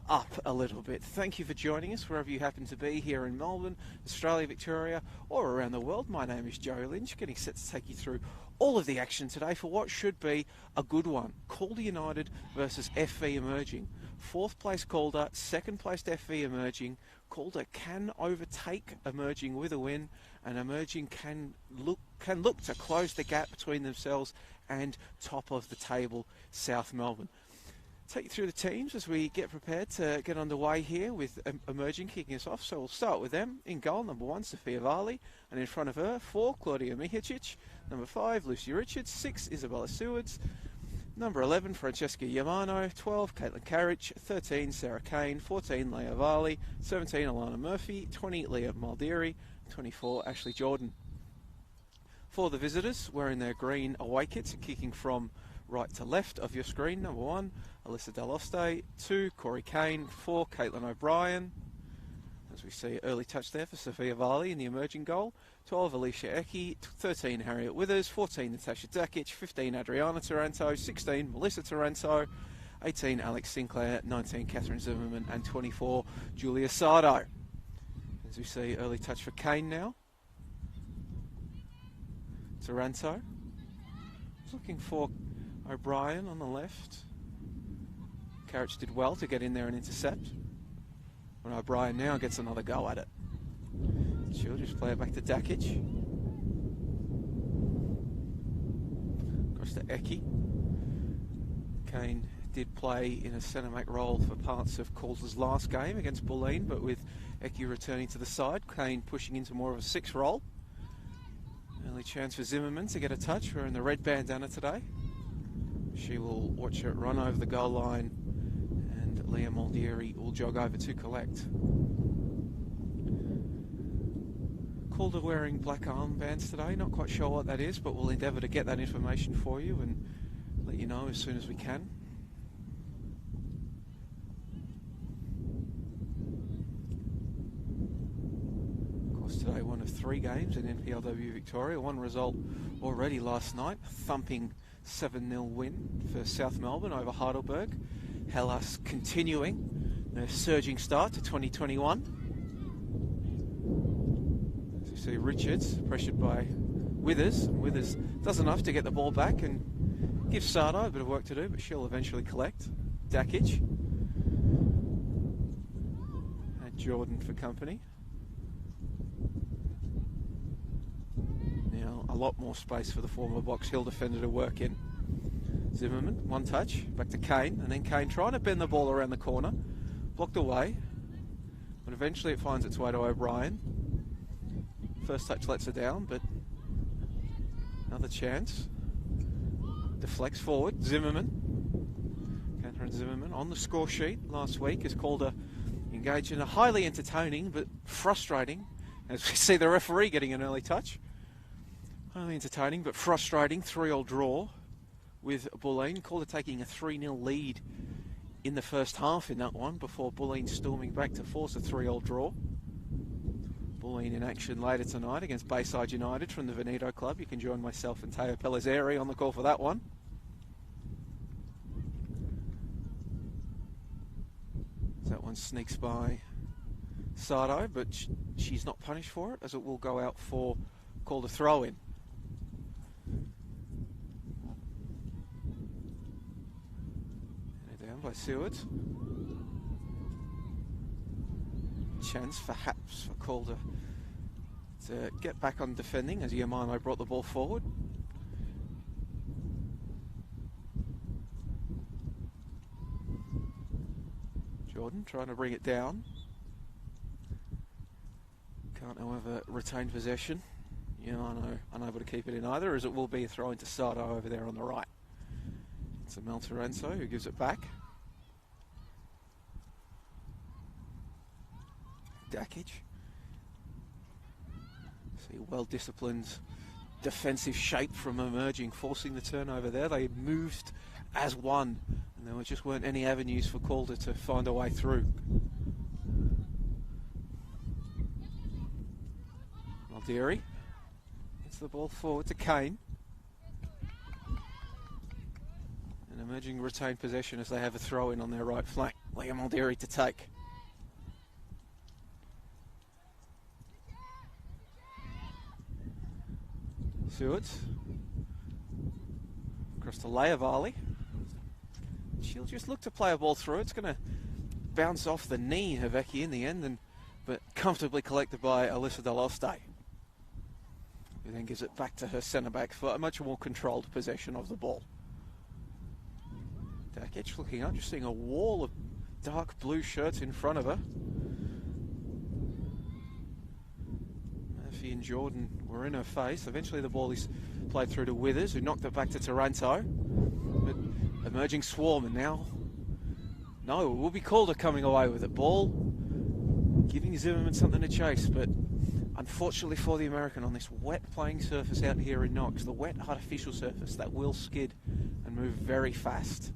up a little bit. Thank you for joining us wherever you happen to be here in Melbourne, Australia, Victoria, or around the world. My name is Joe Lynch, getting set to take you through all of the action today for what should be a good one. Calder United versus FV Emerging. Fourth place Calder, second place FV Emerging. Calder can overtake Emerging with a win, and Emerging can look to close the gap between themselves and top of the table South Melbourne. Take you through the teams as we get prepared to get underway here with Emerging kicking us off. So we'll start with them. In goal, number 1, Sophia Varley, and in front of her, 4, Claudia Mihicic, number 5, Lucy Richards, 6, Isabella Sewards, number 11, Francesca Yamano, 12, Caitlin Carriage, 13, Sarah Kane, 14, Leah Varley, 17, Alana Murphy, 20, Leah Maldieri, 24, Ashley Jordan. For the visitors, wearing their green away kits and kicking from right to left of your screen, number 1, Alyssa Daloste, 2, Corey Kane, 4, Caitlin O'Brien. As we see, early touch there for Sophia Varley in the Emerging goal. 12, Alicia Ecke, 13, Harriet Withers, 14, Natasha Dakic, 15, Adriana Taranto, 16, Melissa Taranto, 18, Alex Sinclair, 19, Catherine Zimmerman, and 24, Julia Sardo. As we see, early touch for Kane now. Taranto. Looking for O'Brien on the left. Carriage did well to get in there and intercept. And O'Brien now gets another go at it. She'll just play it back to Dakic. Across to Ecke. Kane did play in a centre-mate role for parts of Calder's last game against Bulleen, but with Ecke returning to the side, Kane pushing into more of a 6 role. Early chance for Zimmerman to get a touch. We're in the red bandana today. She will watch it run over the goal line, and Leah Maldieri will jog over to collect. Calder wearing black armbands today. Not quite sure what that is, but we'll endeavour to get that information for you and let you know as soon as we can. Of course, today one of 3 games in NPLW Victoria. One result already last night, thumping 7-0 win for South Melbourne over Heidelberg. Hellas continuing their surging start to 2021. As you see, Richards pressured by Withers. Withers does enough to get the ball back and give Sardo a bit of work to do, but she'll eventually collect. Dakic. And Jordan for company. Now a lot more space for the former Box Hill defender to work in. Zimmerman, one touch, back to Kane, and then Kane trying to bend the ball around the corner. Blocked away, but eventually it finds its way to O'Brien. First touch lets her down, but another chance. Deflects forward, Zimmerman. Catherine Zimmerman on the score sheet last week as Calder engaged in a highly entertaining but frustrating, as we see the referee getting an early touch. Highly entertaining but frustrating 3-3 draw with Bulleen. Calder taking a 3-0 lead in the first half in that one before Bulleen storming back to force a 3-3 draw. Bulleen in action later tonight against Bayside United from the Veneto Club. You can join myself and Teo Pellizzeri on the call for that one. That one sneaks by Sardo, but she's not punished for it, as it will go out for Calder throw-in. By Sewards. Chance perhaps for Calder to get back on defending as Yamano brought the ball forward. Jordan trying to bring it down. Can't, however, retain possession. Yamano unable to keep it in either, as it will be a throw into Sardo over there on the right. It's Mel Taranto who gives it back. Dakic. See, well-disciplined defensive shape from Emerging, forcing the turnover there. They moved as one, and there just weren't any avenues for Calder to find a way through. Maldieri gets the ball forward to Kane. And Emerging retain possession as they have a throw-in on their right flank. Liam Aldery to take. Seward. Across to Leia. She'll just look to play a ball through. It's going to bounce off the knee of Eki in the end, but comfortably collected by Alyssa Deloste, who then gives it back to her centre-back for a much more controlled possession of the ball. Dakic looking up, just seeing a wall of dark blue shirts in front of her. Murphy and Jordan were in her face. Eventually the ball is played through to Withers, who knocked it back to Taranto. But emerging swarm, and now, no, it will be Calder coming away with it. Ball giving Zimmerman something to chase, but unfortunately for the American on this wet playing surface out here in Knox, the wet artificial surface that will skid and move very fast.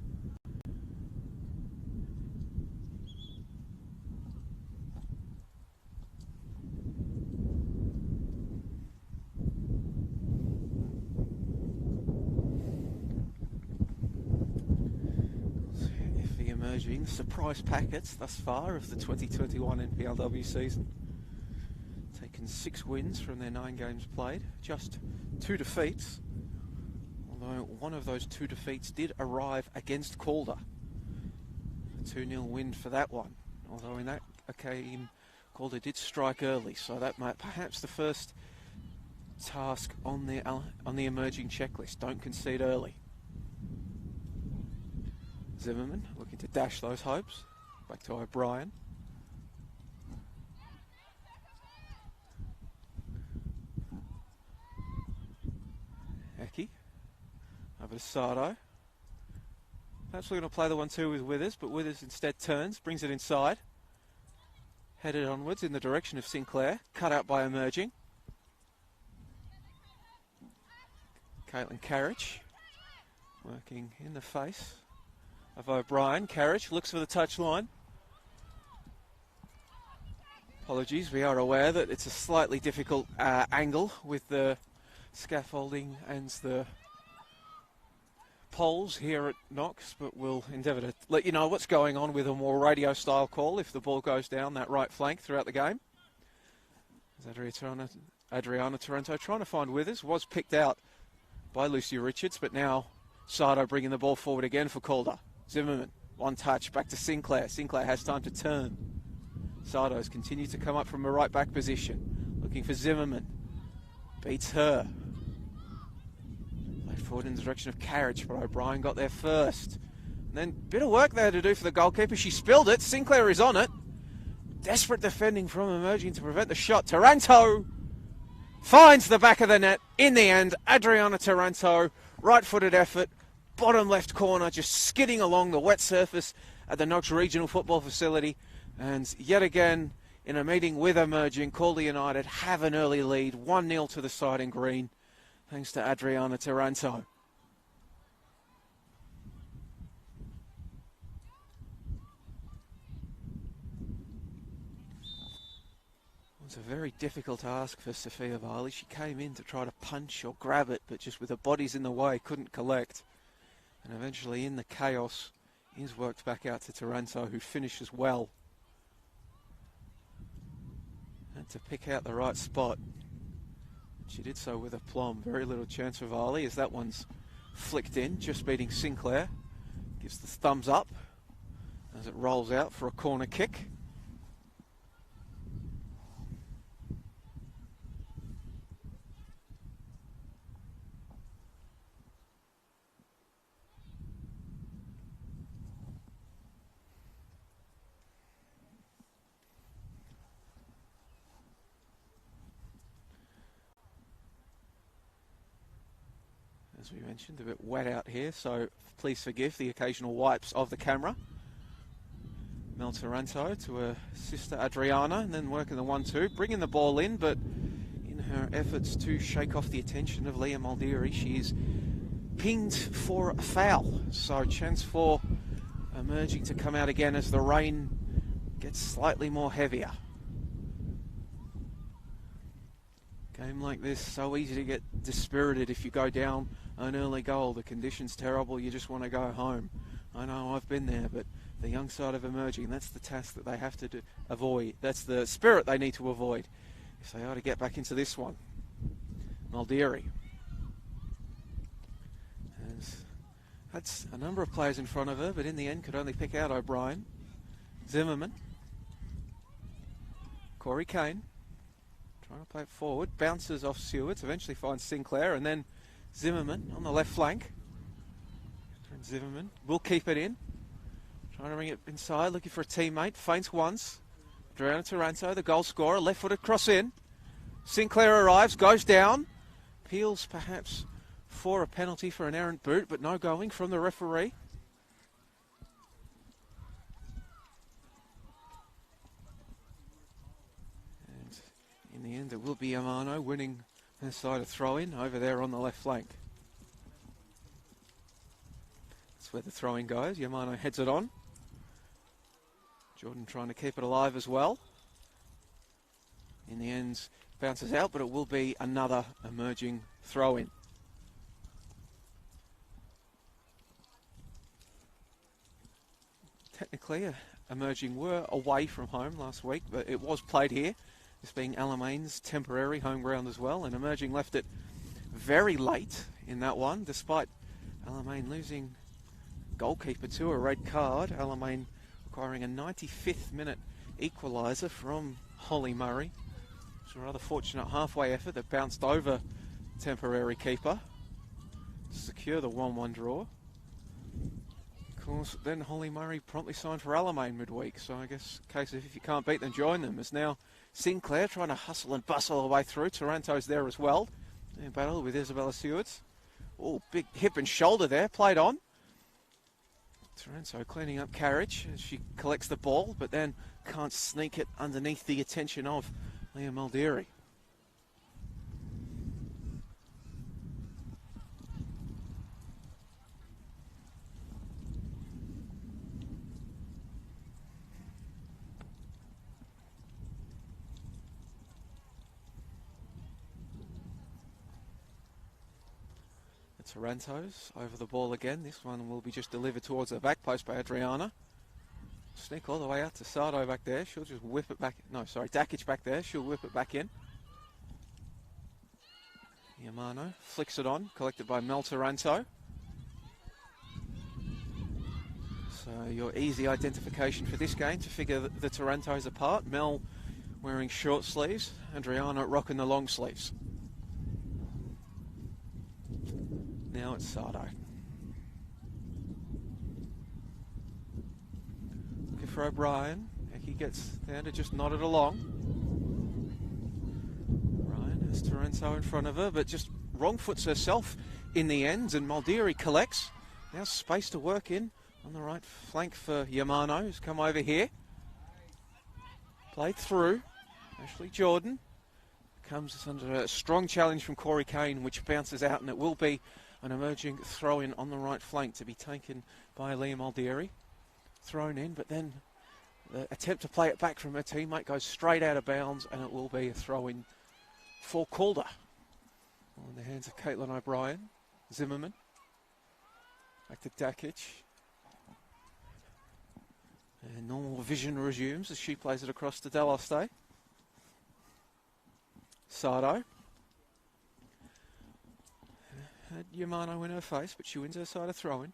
Emerging surprise packets thus far of the 2021 NPLW season. Taken 6 wins from their 9 games played, just 2 defeats, although one of those 2 defeats did arrive against Calder. A 2-0 win for that one, although in that game Calder did strike early, so that might perhaps the first task on the emerging checklist. Don't concede early. Zimmerman looking to dash those hopes. Back to O'Brien. Eki. Over to Sardo. Perhaps we're going to play the 1-2 with Withers, but Withers instead turns, brings it inside. Headed onwards in the direction of Sinclair. Cut out by emerging. Caitlin Carriage working in the face of O'Brien. Carriage looks for the touchline. Apologies, we are aware that it's a slightly difficult angle with the scaffolding and the poles here at Knox, but we'll endeavour to let you know what's going on with a more radio style call if the ball goes down that right flank throughout the game. Adriana Taranto trying to find Withers, was picked out by Lucy Richards, but now Sardo bringing the ball forward again for Calder. Zimmerman, one touch, back to Sinclair. Sinclair has time to turn. Sardo's continued to come up from a right back position. Looking for Zimmerman. Beats her. Played forward in the direction of Carriage, but O'Brien got there first. And then bit of work there to do for the goalkeeper. She spilled it. Sinclair is on it. Desperate defending from emerging to prevent the shot. Taranto finds the back of the net. In the end, Adriana Taranto, right-footed effort. Bottom left corner, just skidding along the wet surface at the Knox Regional Football Facility. And yet again, in a meeting with emerging, Calder United have an early lead, 1-0 to the side in green, thanks to Adriana Taranto. It was a very difficult task for Sophia Varley. She came in to try to punch or grab it, but just with her bodies in the way, couldn't collect. And eventually, in the chaos, is worked back out to Taranto, who finishes well. And to pick out the right spot. She did so with aplomb. Very little chance for Varley as that one's flicked in, just beating Sinclair. Gives the thumbs up as it rolls out for a corner kick. As we mentioned, a bit wet out here, so please forgive the occasional wipes of the camera. Mel Taranto to her sister Adriana, and then working the 1-2, bringing the ball in, but in her efforts to shake off the attention of Liam Aldery, she is pinged for a foul. So chance for emerging to come out again as the rain gets slightly more heavier. Game like this, so easy to get dispirited if you go down an early goal. The condition's terrible, you just want to go home. I know I've been there, but the young side of emerging. That's the task that they have to avoid. That's the spirit they need to avoid if they are to get back into this one. Muldeary has had a number of players in front of her, but in the end could only pick out O'Brien. Zimmerman. Corey Kane trying to play it forward. Bounces off Stewarts, eventually finds Sinclair, and then Zimmerman on the left flank. Zimmerman will keep it in. Trying to bring it inside, looking for a teammate. Feints once. Adriano Taranto, the goal scorer, left-footed cross in. Sinclair arrives, goes down. Appeals perhaps for a penalty for an errant boot, but no going from the referee. And in the end, it will be Yamano winning her side of throw-in over there on the left flank. That's where the throw-in goes. Yamano heads it on. Jordan trying to keep it alive as well. In the end, bounces out, but it will be another emerging throw-in. Technically, emerging were away from home last week, but it was played here. This being Alameин's temporary home ground as well, and emerging left it very late in that one, despite Alamein losing goalkeeper to a red card. Alamein requiring a 95th minute equaliser from Holly Murray. It's a rather fortunate halfway effort that bounced over temporary keeper to secure the 1-1 draw. Of course, then Holly Murray promptly signed for Alamein midweek, so I guess case of if you can't beat them, join them. As now Sinclair trying to hustle and bustle her way through. Taranto's there as well. In battle with Isabella Stewarts. Oh, big hip and shoulder there, played on. Taranto cleaning up carriage as she collects the ball, but then can't sneak it underneath the attention of Leah Muldeary. Taranto's over the ball again. This one will be just delivered towards the back post by Adriana. Sneak all the way out to Sardo back there. She'll just whip it back. No, sorry, Dakic back there. She'll whip it back in. Yamano flicks it on, collected by Mel Taranto. So your easy identification for this game to figure the Tarantos apart. Mel wearing short sleeves, Adriana rocking the long sleeves. Now it's Sardo. Looking for O'Brien. He gets down to just nod it along. Ryan has Taranto in front of her, but just wrong foots herself in the end, and Muldeary collects. Now space to work in on the right flank for Yamano, who's come over here. Played through. Ashley Jordan comes under a strong challenge from Corey Kane, which bounces out, and it will be an emerging throw-in on the right flank to be taken by Leah Muldeary. Thrown in, but then the attempt to play it back from her teammate goes straight out of bounds, and it will be a throw-in for Calder. In the hands of Caitlin O'Brien. Zimmerman. Back to Dakic. And normal vision resumes as she plays it across to Deloste. Sardo. Had Yamano in her face, but she wins her side of throw-in.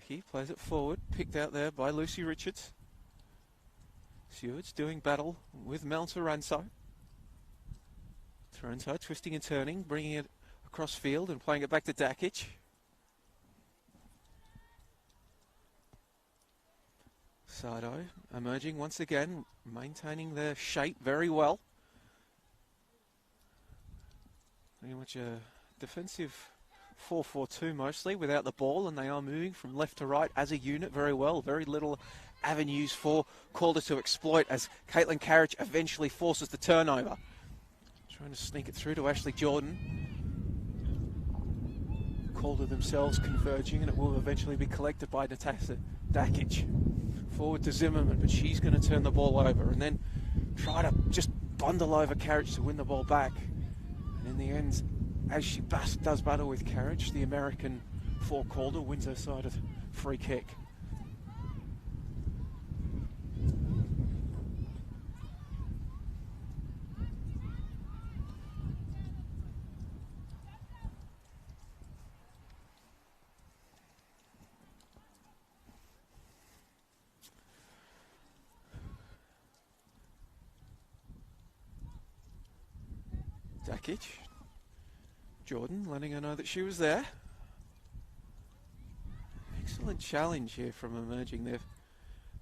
He plays it forward, picked out there by Lucy Richards. Stewart's doing battle with Mel Taranto. Taranto twisting and turning, bringing it across field and playing it back to Dakic. Sardo emerging once again, maintaining their shape very well. Pretty much a defensive 4-4-2 mostly without the ball, and they are moving from left to right as a unit very well. Very little avenues for Calder to exploit as Caitlin Carriage eventually forces the turnover. Trying to sneak it through to Ashley Jordan. Calder themselves converging, and it will eventually be collected by Natasha Dakic. Forward to Zimmerman, but she's going to turn the ball over and then try to just bundle over Carriage to win the ball back. And in the end, as she does battle with Carriage, the American for Calder wins her side of free kick. Dakic. Jordan letting her know that she was there. Excellent challenge here from Emerging. They're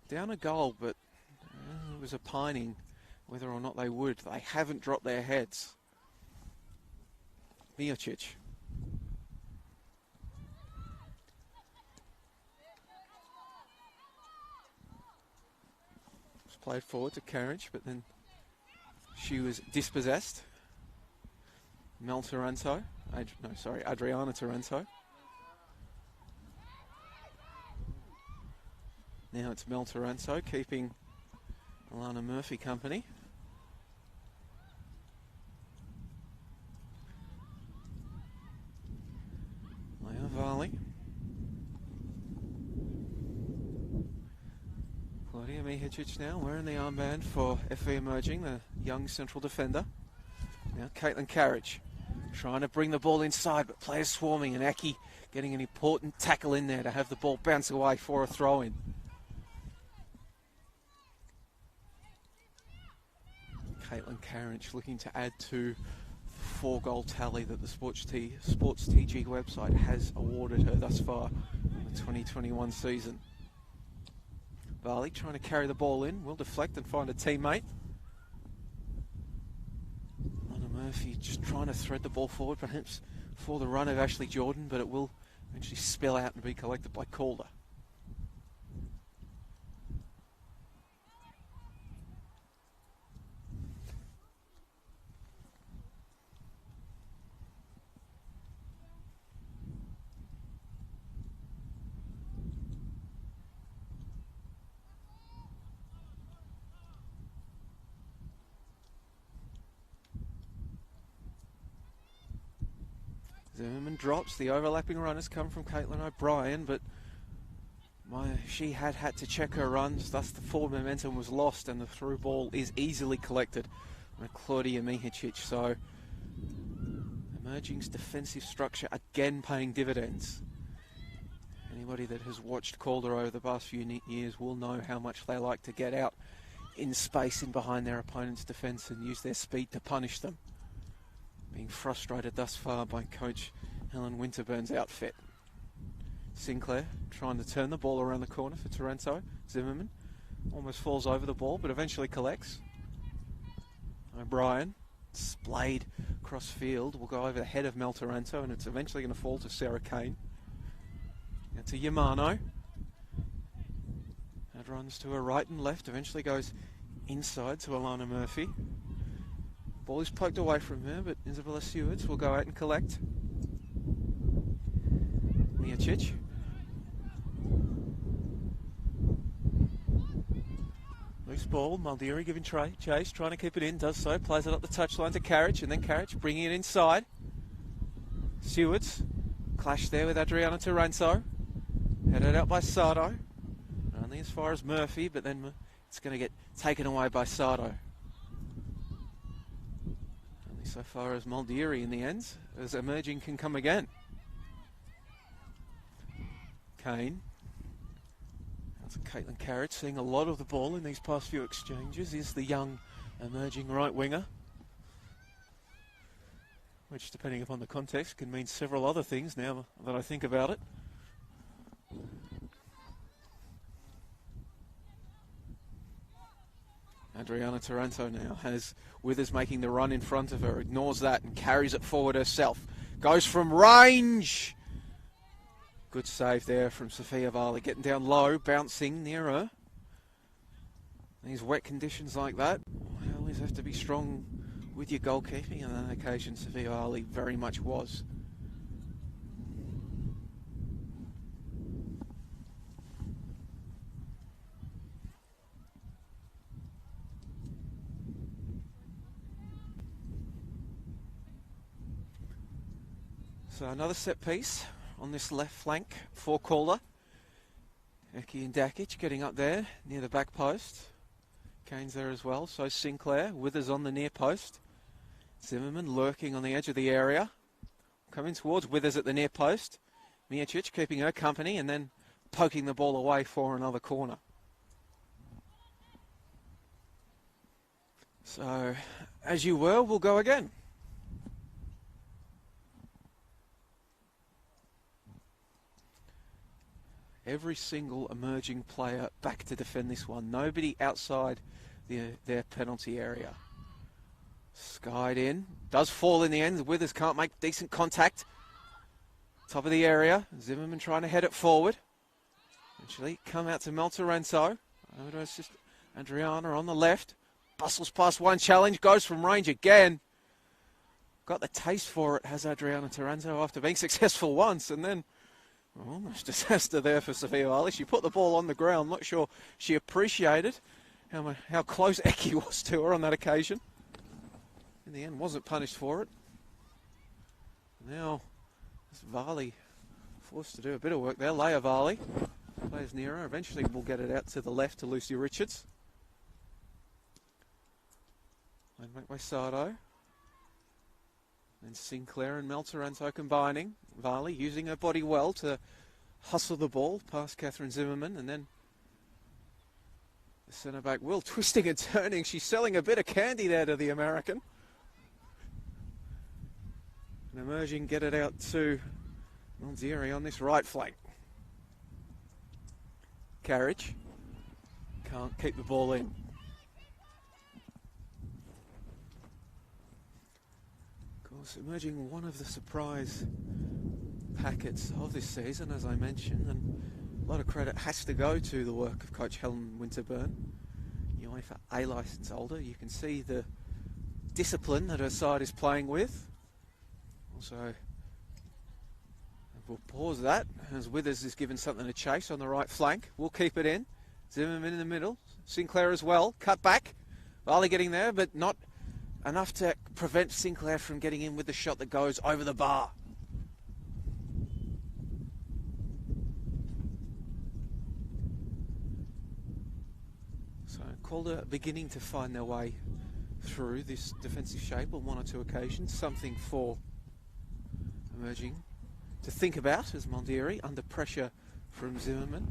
down a goal, but it was opining whether or not they would. They haven't dropped their heads. Miocic. It's played forward to Carriage, but then she was dispossessed. Adriana Taranto. Now it's Mel Taranto keeping Alana Murphy company. Leah Varley. Claudia Mihicic now wearing the armband for FV Emerging, the young central defender. Now Caitlin Carriage trying to bring the ball inside, but players swarming, and Aki getting an important tackle in there to have the ball bounce away for a throw-in. Caitlin Carriage looking to add to the 4-goal tally that the Sports TG website has awarded her thus far in the 2021 season. Varley trying to carry the ball in, will deflect and find a teammate. Murphy just trying to thread the ball forward, perhaps for the run of Ashley Jordan, but it will eventually spill out and be collected by Calder. Zimmerman drops. The overlapping runners come from Caitlin O'Brien, but she had to check her runs, thus the forward momentum was lost, and the through ball is easily collected by Claudia Mihicic. So Emerging's defensive structure again paying dividends. Anybody that has watched Calder over the past few years will know how much they like to get out in space in behind their opponent's defence and use their speed to punish them. Being frustrated thus far by coach Helen Winterburn's outfit. Sinclair trying to turn the ball around the corner for Taranto. Zimmerman almost falls over the ball, but eventually collects. O'Brien, splayed cross field, will go over the head of Mel Taranto, and it's eventually going to fall to Sarah Kane. Now to Yamano. That runs to her right and left, eventually goes inside to Alana Murphy. Ball is poked away from her, but Isabella Stewarts will go out and collect. Miocic. Loose ball, Maldiri giving chase, trying to keep it in, does so, plays it up the touchline to Carriage, and then Carriage bringing it inside. Stewarts, clash there with Adriana Taranto. Headed out by Sardo. Only as far as Murphy, but then it's going to get taken away by Sardo. Only so far as Maldiri in the end, as Emerging can come again. Kane. That's Caitlin Carriage, seeing a lot of the ball in these past few exchanges, is the young Emerging right winger. Which, depending upon the context, can mean several other things now that I think about it. Adriana Taranto now has Withers making the run in front of her, ignores that and carries it forward herself. Goes from range. Good save there from Sophia Varley, getting down low, bouncing near her. These wet conditions like that, you always have to be strong with your goalkeeping, and on that occasion Sophia Varley very much was. So another set piece on this left flank for Calder. Eki and Dakic getting up there near the back post. Kane's there as well, so Sinclair. Withers on the near post. Zimmerman lurking on the edge of the area. Coming towards Withers at the near post. Miocic keeping her company and then poking the ball away for another corner. So, as you were, we'll go again. Every single emerging player back to defend this one. Nobody outside their penalty area. Skied in. Does fall in the end. Withers can't make decent contact. Top of the area. Zimmerman trying to head it forward. Eventually come out to Meltorenzo. Over to assist Adriana on the left. Bustles past one challenge. Goes from range again. Got the taste for it, has Adriana Taranto, after being successful once. And then almost disaster there for Sophia Ali. She put the ball on the ground. Not sure she appreciated how close Eki was to her on that occasion. In the end, wasn't punished for it. Now, Varley forced to do a bit of work there. Leia Varley plays near her. Eventually, we'll get it out to the left to Lucy Richards. And back by Sardo. And Sinclair and Meltorenzo combining. Varley using her body well to hustle the ball past Catherine Zimmerman. And then the centre back Will twisting and turning. She's selling a bit of candy there to the American. And emerging, get it out to Monzieri on this right flank. Carriage. Can't keep the ball in. Of course, emerging one of the surprise packets of this season, as I mentioned, and a lot of credit has to go to the work of Coach Helen Winterburn, UEFA A licence holder. You can see the discipline that her side is playing with. Also, we'll pause that as Withers is given something to chase on the right flank. We'll keep it in. Zimmerman in the middle. Sinclair as well. Cut back. Varley getting there, but not enough to prevent Sinclair from getting in with the shot that goes over the bar. So Calder beginning to find their way through this defensive shape on one or two occasions. Something for emerging to think about as Mondieri, under pressure from Zimmerman,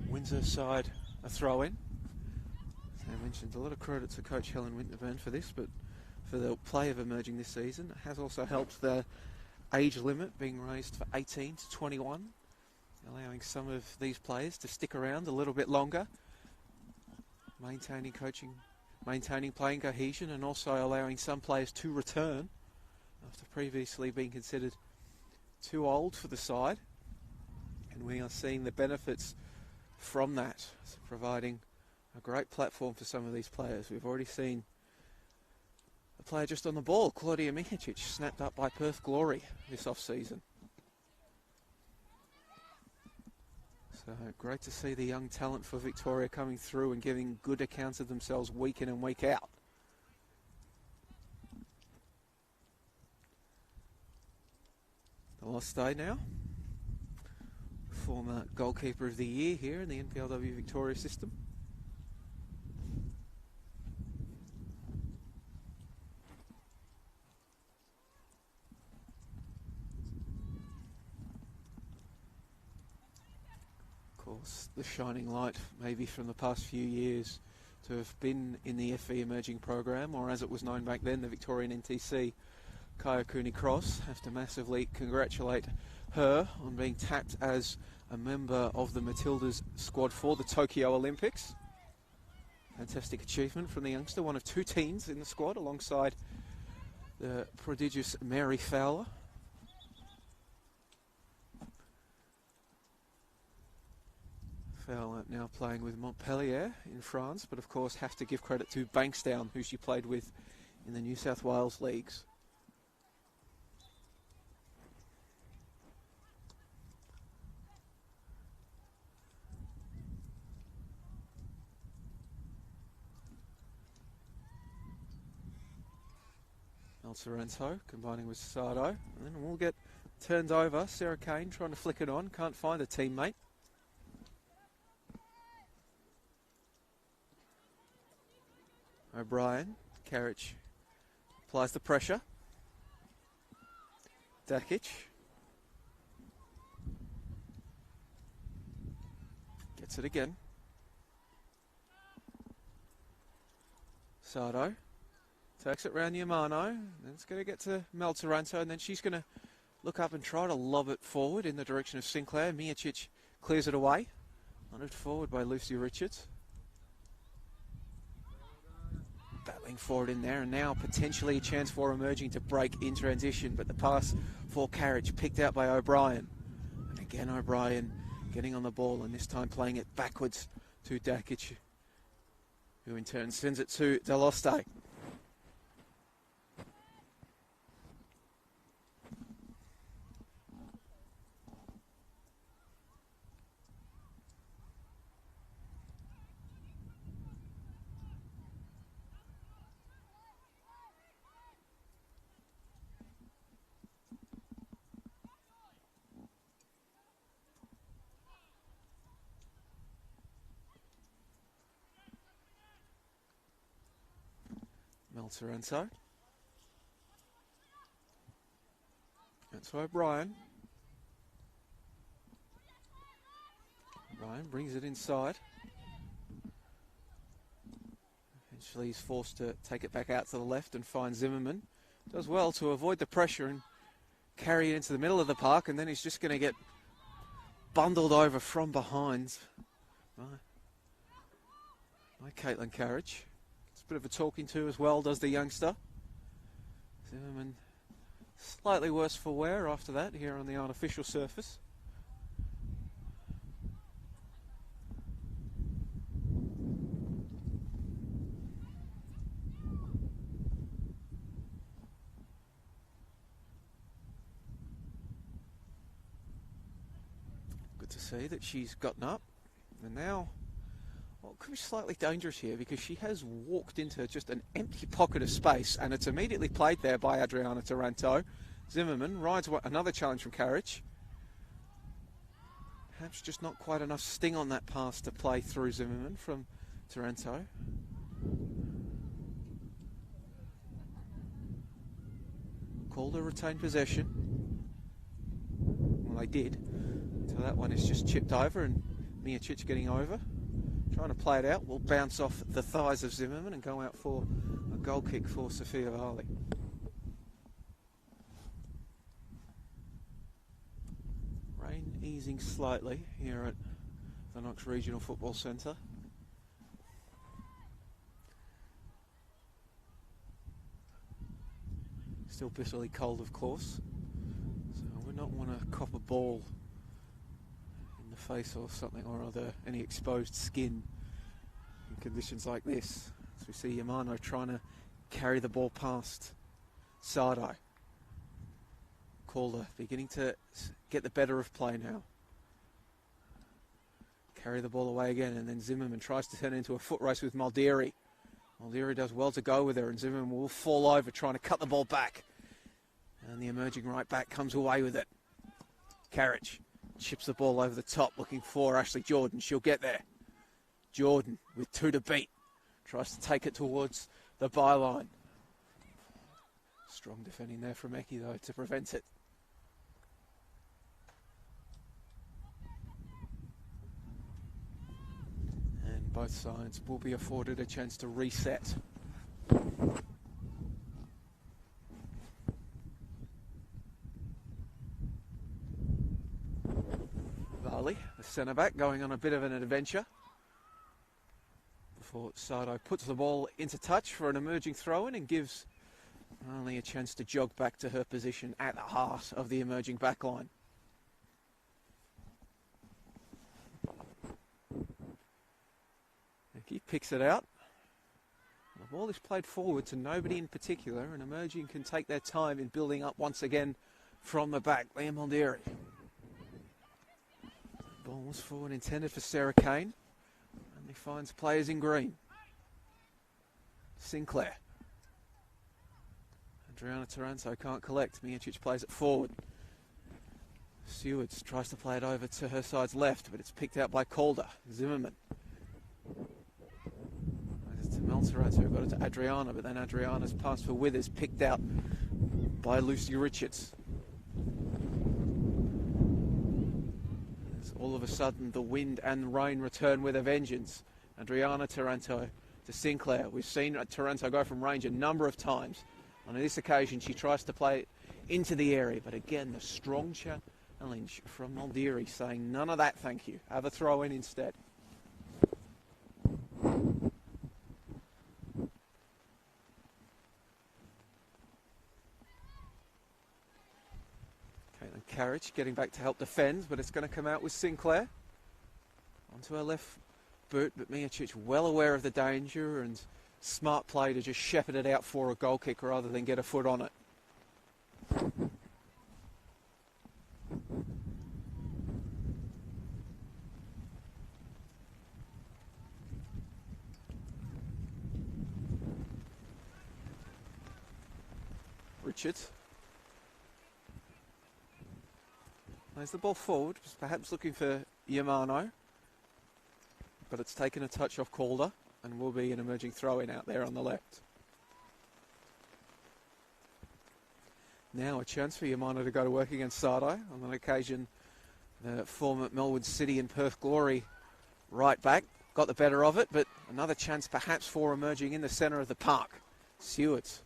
wins her side a throw-in. As I mentioned, a lot of credit to Coach Helen Winterburn for this, but for the play of emerging this season. It has also helped the age limit being raised for 18 to 21, allowing some of these players to stick around a little bit longer, maintaining playing cohesion, and also allowing some players to return after previously being considered too old for the side. And we are seeing the benefits from that, so providing a great platform for some of these players. We've already seen a player just on the ball, Claudia Mihacic, snapped up by Perth Glory this off-season. So great to see the young talent for Victoria coming through and giving good accounts of themselves week in and week out. The last day now. Former goalkeeper of the year here in the NPLW Victoria system. Of course, the shining light maybe from the past few years to have been in the FV Emerging program, or as it was known back then, the Victorian NTC, Kayakuni Cross. Have to massively congratulate her on being tapped as a member of the Matildas squad for the Tokyo Olympics. Fantastic achievement from the youngster, one of two teens in the squad alongside the prodigious Mary Fowler. Fowler now playing with Montpellier in France, but of course have to give credit to Bankstown, who she played with in the New South Wales leagues. Sorrento combining with Sardo, and then we'll get turned over. Sarah Kane trying to flick it on, can't find a teammate. O'Brien, Carriage applies the pressure. Dakic gets it again. Sardo takes it round Yamano, and it's going to get to Mel Taranto, and then she's going to look up and try to lob it forward in the direction of Sinclair. Miocic clears it away. Hunted forward by Lucy Richards. Battling forward in there, and now potentially a chance for Emerging to break in transition, but the pass for Carriage picked out by O'Brien. And again O'Brien getting on the ball, and this time playing it backwards to Dakic, who in turn sends it to Deloste. Mel Taranto. That's O'Brien. O'Brien brings it inside. Eventually he's forced to take it back out to the left and find Zimmerman. Does well to avoid the pressure and carry it into the middle of the park, and then he's just going to get bundled over from behind by Caitlin Carriage. Bit of a talking to as well, does the youngster. Zimmerman slightly worse for wear after that here on the unofficial surface. Good to see that she's gotten up, and now well, it could be slightly dangerous here because she has walked into just an empty pocket of space, and it's immediately played there by Adriana Taranto. Zimmerman rides another challenge from Carriage. Perhaps just not quite enough sting on that pass to play through Zimmerman from Taranto. Calder retained possession. Well, they did. So that one is just chipped over, and Miocic getting over. Trying to play it out, will bounce off the thighs of Zimmerman and go out for a goal kick for Sophia Varley. Rain easing slightly here at the Knox Regional Football Centre. Still bitterly cold, of course, so we don't want to cop a ball face or something or other, any exposed skin in conditions like this. So we see Yamano trying to carry the ball past Sardo. Calder beginning to get the better of play now. Carry the ball away again, and then Zimmerman tries to turn it into a foot race with Maldieri. Maldieri does well to go with her, and Zimmerman will fall over trying to cut the ball back. And the emerging right back comes away with it. Carriage chips the ball over the top, looking for Ashley Jordan. She'll get there. Jordan with 2 to beat. Tries to take it towards the byline. Strong defending there from Eki, though, to prevent it. And both sides will be afforded a chance to reset. The centre-back going on a bit of an adventure before Sardo puts the ball into touch for an emerging throw-in and gives only a chance to jog back to her position at the heart of the emerging backline. He picks it out. The ball is played forward to nobody in particular, and emerging can take their time in building up once again from the back. Liam Maldieri. Ball was forward intended for Sarah Kane. Only finds players in green. Sinclair. Adriana Taranto can't collect. Miocic plays it forward. Stewards tries to play it over to her side's left, but it's picked out by Calder. Zimmerman. It's to Mel Taranto, got it to Adriana, but then Adriana's pass for Withers picked out by Lucy Richards. As all of a sudden the wind and rain return with a vengeance. Adriana Taranto to Sinclair. We've seen Taranto go from range a number of times. On this occasion she tries to play it into the area, but again the strong challenge from Muldeary saying none of that thank you, have a throw in instead. Caitlin Carriage getting back to help defend, but it's going to come out with Sinclair onto her left boot, but Miocic well aware of the danger and smart play to just shepherd it out for a goal kick rather than get a foot on it. Richards plays the ball forward, perhaps looking for Yamano, but it's taken a touch off Calder and will be an emerging throw-in out there on the left. Now a chance for Yamano to go to work against Sardai. On an occasion, the former Melbourne City and Perth Glory right back got the better of it, but another chance perhaps for emerging in the centre of the park. Stewards.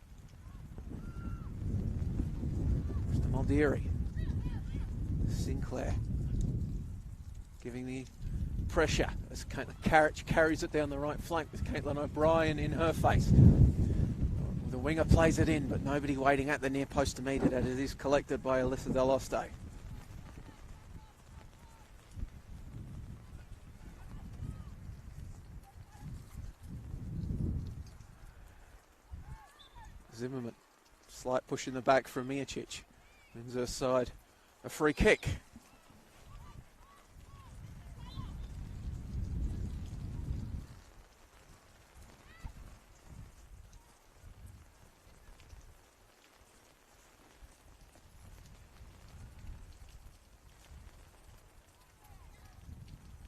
Mr. Muldeary. Sinclair. Giving the pressure as Carriage carries it down the right flank with Caitlin O'Brien in her face. The winger plays it in, but nobody waiting at the near post to meet it, as it is collected by Alyssa Deloste. Zimmerman, slight push in the back from Miocic. Wins her side a free kick.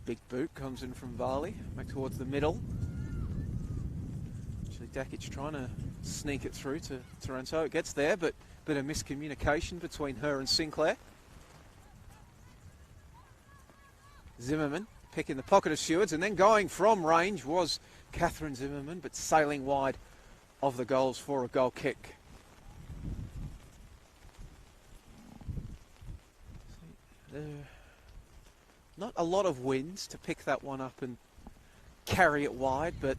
Big boot comes in from Varley, back towards the middle. Actually, Dakic trying to sneak it through to Taranto. It gets there, but bit of miscommunication between her and Sinclair. Zimmerman picking the pocket of Stewards, and then going from range was Catherine Zimmerman, but sailing wide of the goals for a goal kick. Not a lot of winds to pick that one up and carry it wide, but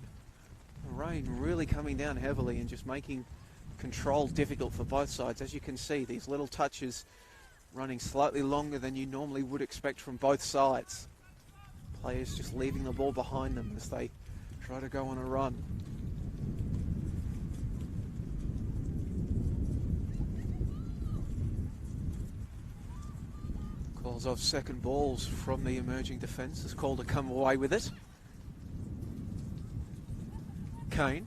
the rain really coming down heavily and just making control difficult for both sides. As you can see, these little touches running slightly longer than you normally would expect from both sides. Players just leaving the ball behind them as they try to go on a run. Calls off second balls from the emerging defence as Calder come away with it. Kane.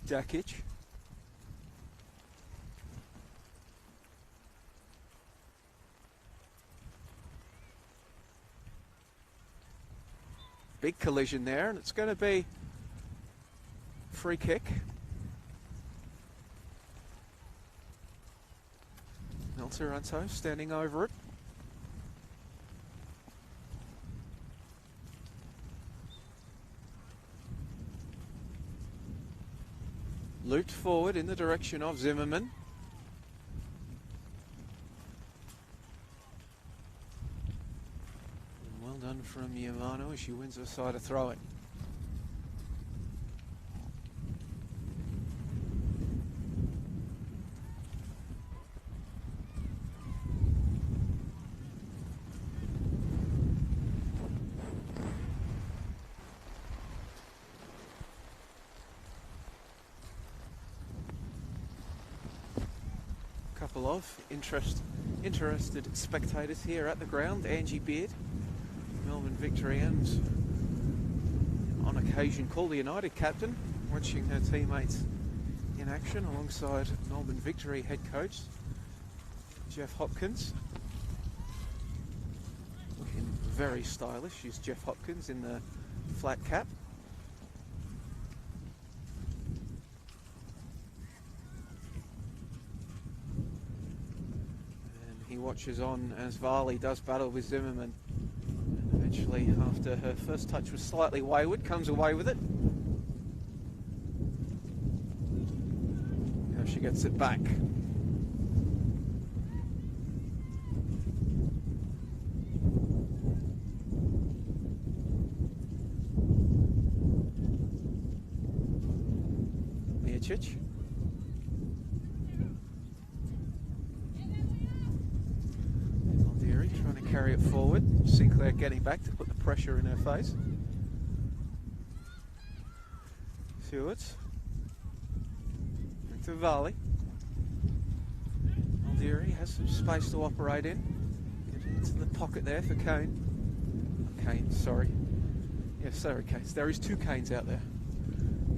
Dakic. Big collision there, and it's going to be free kick. Mel Taranto standing over it. Looped forward in the direction of Zimmerman. And well done from Yamano as she wins her side of throwing. Couple of interested spectators here at the ground. Angie Beard, Melbourne Victorians, on Caucasian Calder United captain, watching her teammates in action alongside Melbourne Victory head coach Jeff Hopkins. Looking very stylish is Jeff Hopkins in the flat cap. And he watches on as Varley does battle with Zimmerman. And eventually, after her first touch was slightly wayward, comes away with it. Now she gets it back. Aldery trying to carry it forward. Sinclair getting back to put the pressure in her face. Stewart into Varley. Aldery has some space to operate in. Get into the pocket there for Kane. Kane, sorry. Yeah, Sarah Kane. There is two Kanes out there.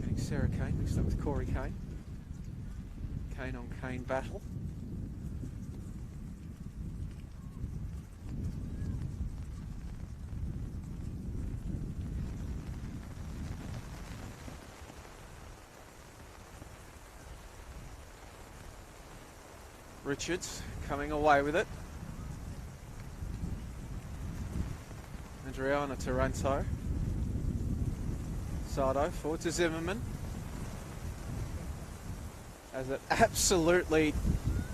Getting Sarah Kane mixed up with Corey Kane. Kane on Kane battle. Richards coming away with it. Adriana Taranto. Sardo forward to Zimmerman. As it absolutely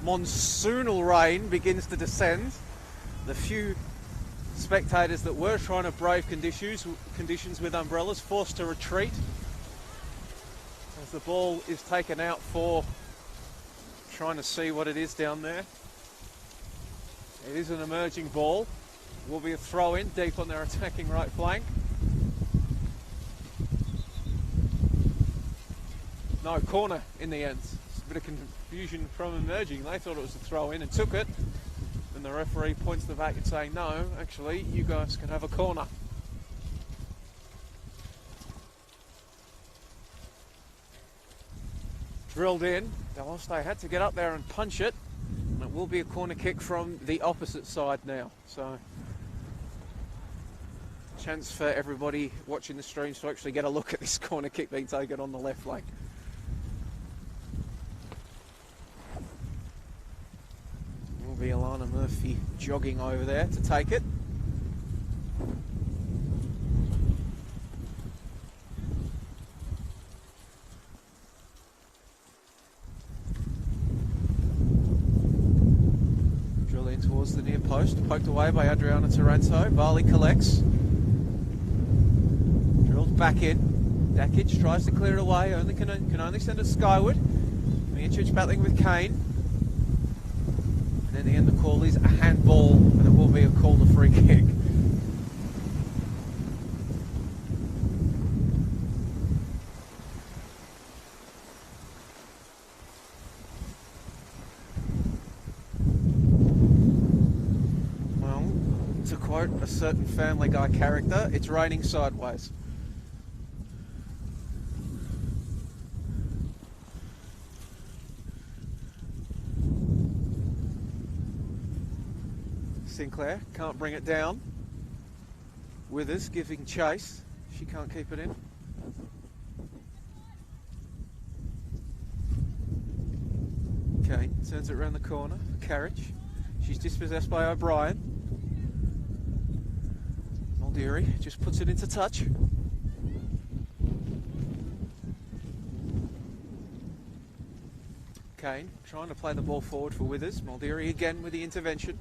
monsoonal rain begins to descend. The few spectators that were trying to brave conditions with umbrellas forced to retreat as the ball is taken out for trying to see what it is down there. It is an emerging ball. Will be a throw in deep on their attacking right flank. No, corner in the end. A bit of confusion from emerging. They thought it was a throw in and took it. And the referee points to the back and saying, no, actually, you guys can have a corner. Drilled in. They had to get up there and punch it. And it will be a corner kick from the opposite side now. So, chance for everybody watching the streams to actually get a look at this corner kick being taken on the left flank. Be Alana Murphy jogging over there to take it. Drill in towards the near post, poked away by Adriana Taranto. Varley collects. Drilled back in. Dakic tries to clear it away, can only send it skyward. Miocic battling with Kane. In the end, the call is a handball, and it will be a call to free kick. Well, to quote a certain Family Guy character, it's raining sideways. Sinclair can't bring it down. Withers giving chase. She can't keep it in. Kane turns it around the corner for Carriage. She's dispossessed by O'Brien. Aldery just puts it into touch. Kane trying to play the ball forward for Withers. Aldery again with the intervention.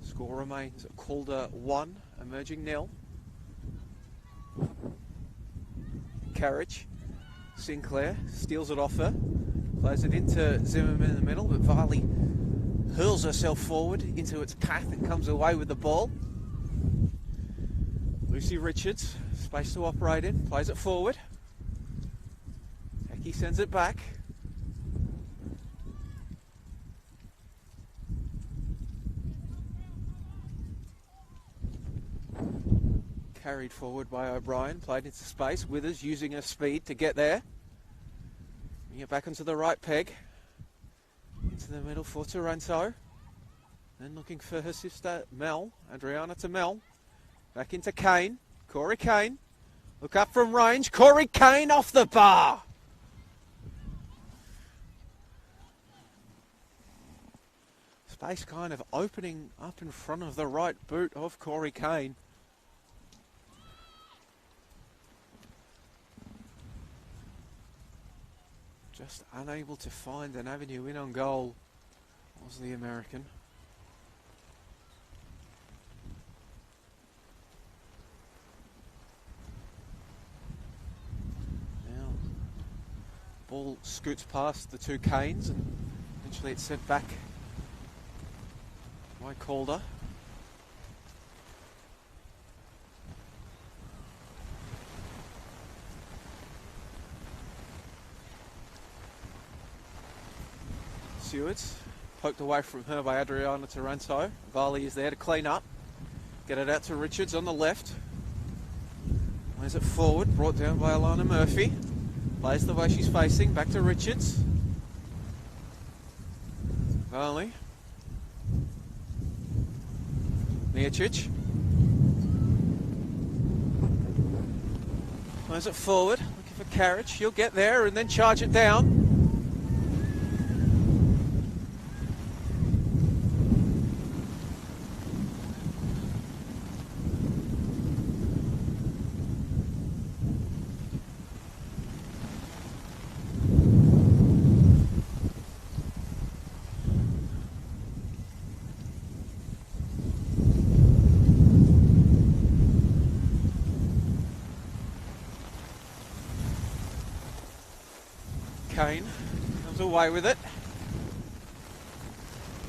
Score remains Calder 1, emerging 0. Carriage. Sinclair steals it off her. Plays it into Zimmerman in the middle, but Varley hurls herself forward into its path and comes away with the ball. Lucy Richards, space to operate in, plays it forward. Eki sends it back. carried forward by O'Brien, played into space. Withers using her speed to get there. Bring it back into the right peg. Into the middle for Taranto. Then looking for her sister Mel. Adriana to Mel. Back into Kane. Corey Kane. Look up from range. Corey Kane off the bar. Space kind of opening up in front of the right boot of Corey Kane. Just unable to find an avenue in on goal was the American. Now, ball scoots past the two Canes and eventually it's sent back by Calder. Stewart's poked away from her by Adriana Taranto. Varley is there to clean up. Get it out to Richards on the left. Plays it forward, brought down by Alana Murphy. Plays the way she's facing, back to Richards. Varley. Miocic. Plays it forward, looking for Carriage. He'll get there and then charge it down. Kane comes away with it.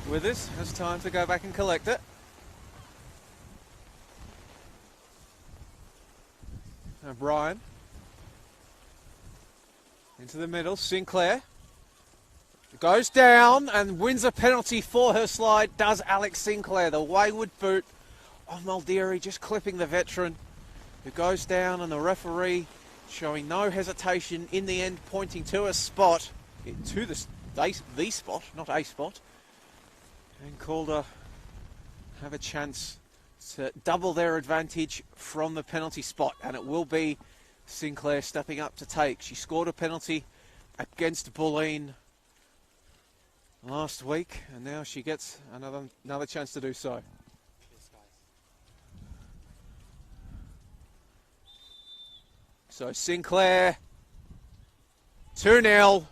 Withers has time to go back and collect it. O'Brien into the middle. Sinclair goes down and wins a penalty for her slide. Does Alex Sinclair, the wayward boot of Muldeary, just clipping the veteran who goes down, and the referee showing no hesitation in the end, pointing to a spot, to the spot, not a spot. And Calder have a chance to double their advantage from the penalty spot, and it will be Sinclair stepping up to take. She scored a penalty against Bulleen last week, and now she gets another chance to do so. So Sinclair, 2-0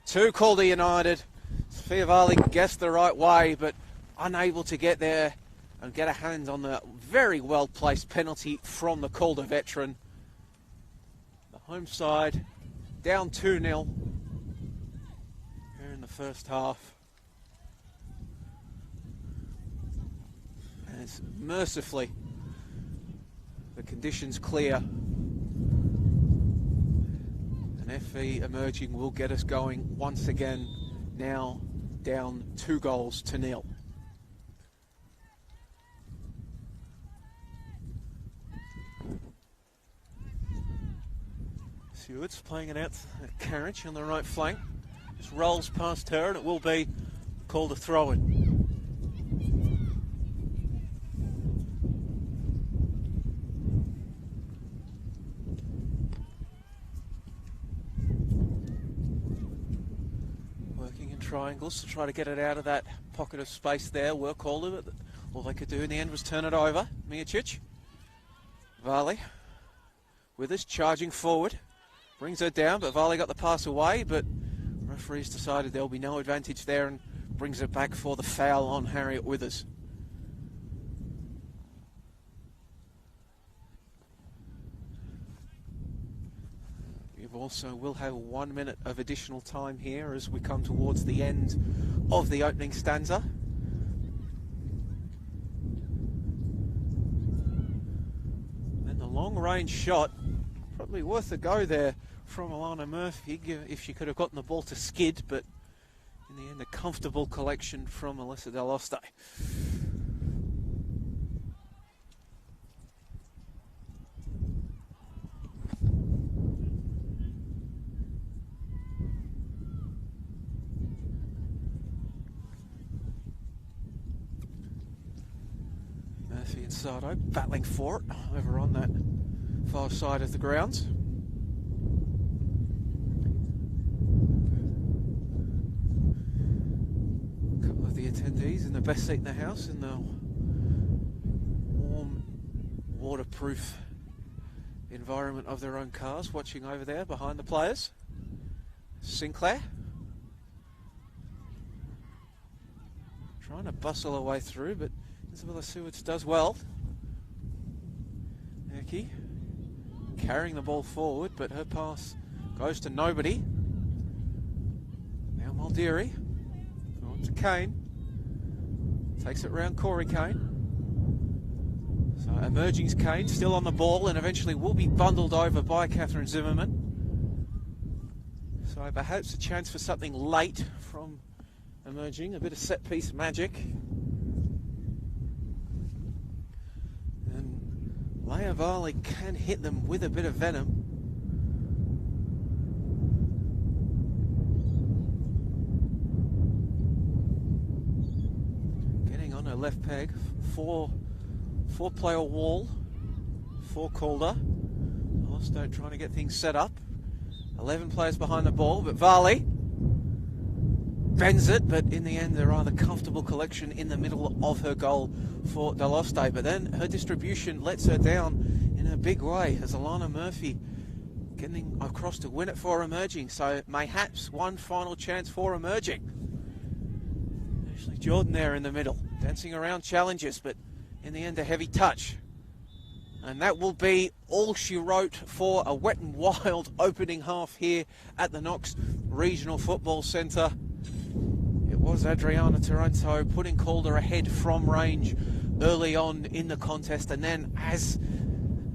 to Calder United. Sophia Varley guessed the right way, but unable to get there and get a hand on the very well-placed penalty from the Calder veteran. The home side down 2-0 here in the first half. And it's mercifully the conditions clear. FE emerging will get us going once again, now down 2-0. Stewart's playing it out at Carriage on the right flank. Just rolls past her and it will be called a throw-in. Triangles to try to get it out of that pocket of space there. Work Calder, but all they could do in the end was turn it over. Miocic. Varley. Withers charging forward. Brings her down, but Varley got the pass away, but referees decided there'll be no advantage there and brings it back for the foul on Harriet Withers. Also, we'll have 1 minute of additional time here as we come towards the end of the opening stanza. And the long range shot, probably worth a go there from Alana Murphy if she could have gotten the ball to skid, but in the end a comfortable collection from Melissa Deloste. Insardo battling for it over on that far side of the grounds. A couple of the attendees in the best seat in the house in the warm, waterproof environment of their own cars, watching over there behind the players. Sinclair trying to bustle her way through, but Isabella Sewards does well. Eki carrying the ball forward, but her pass goes to nobody. Now Muldeary on to Kane. Takes it round Corey Kane. So emerging's Kane, still on the ball, and eventually will be bundled over by Catherine Zimmerman. So perhaps a chance for something late from emerging, a bit of set piece magic. And Leia Varley can hit them with a bit of venom. Getting on her left peg, four-player wall for Calder. Allston trying to get things set up. 11 players behind the ball, but Varley bends it, but in the end, a rather comfortable collection in the middle of her goal for Deloste. But then her distribution lets her down in a big way as Alana Murphy getting across to win it for emerging. So mayhaps one final chance for emerging. Ashley Jordan there in the middle, dancing around challenges, but in the end, a heavy touch. And that will be all she wrote for a wet and wild opening half here at the Knox Regional Football Centre. It was Adriana Toronto putting Calder ahead from range early on in the contest, and then as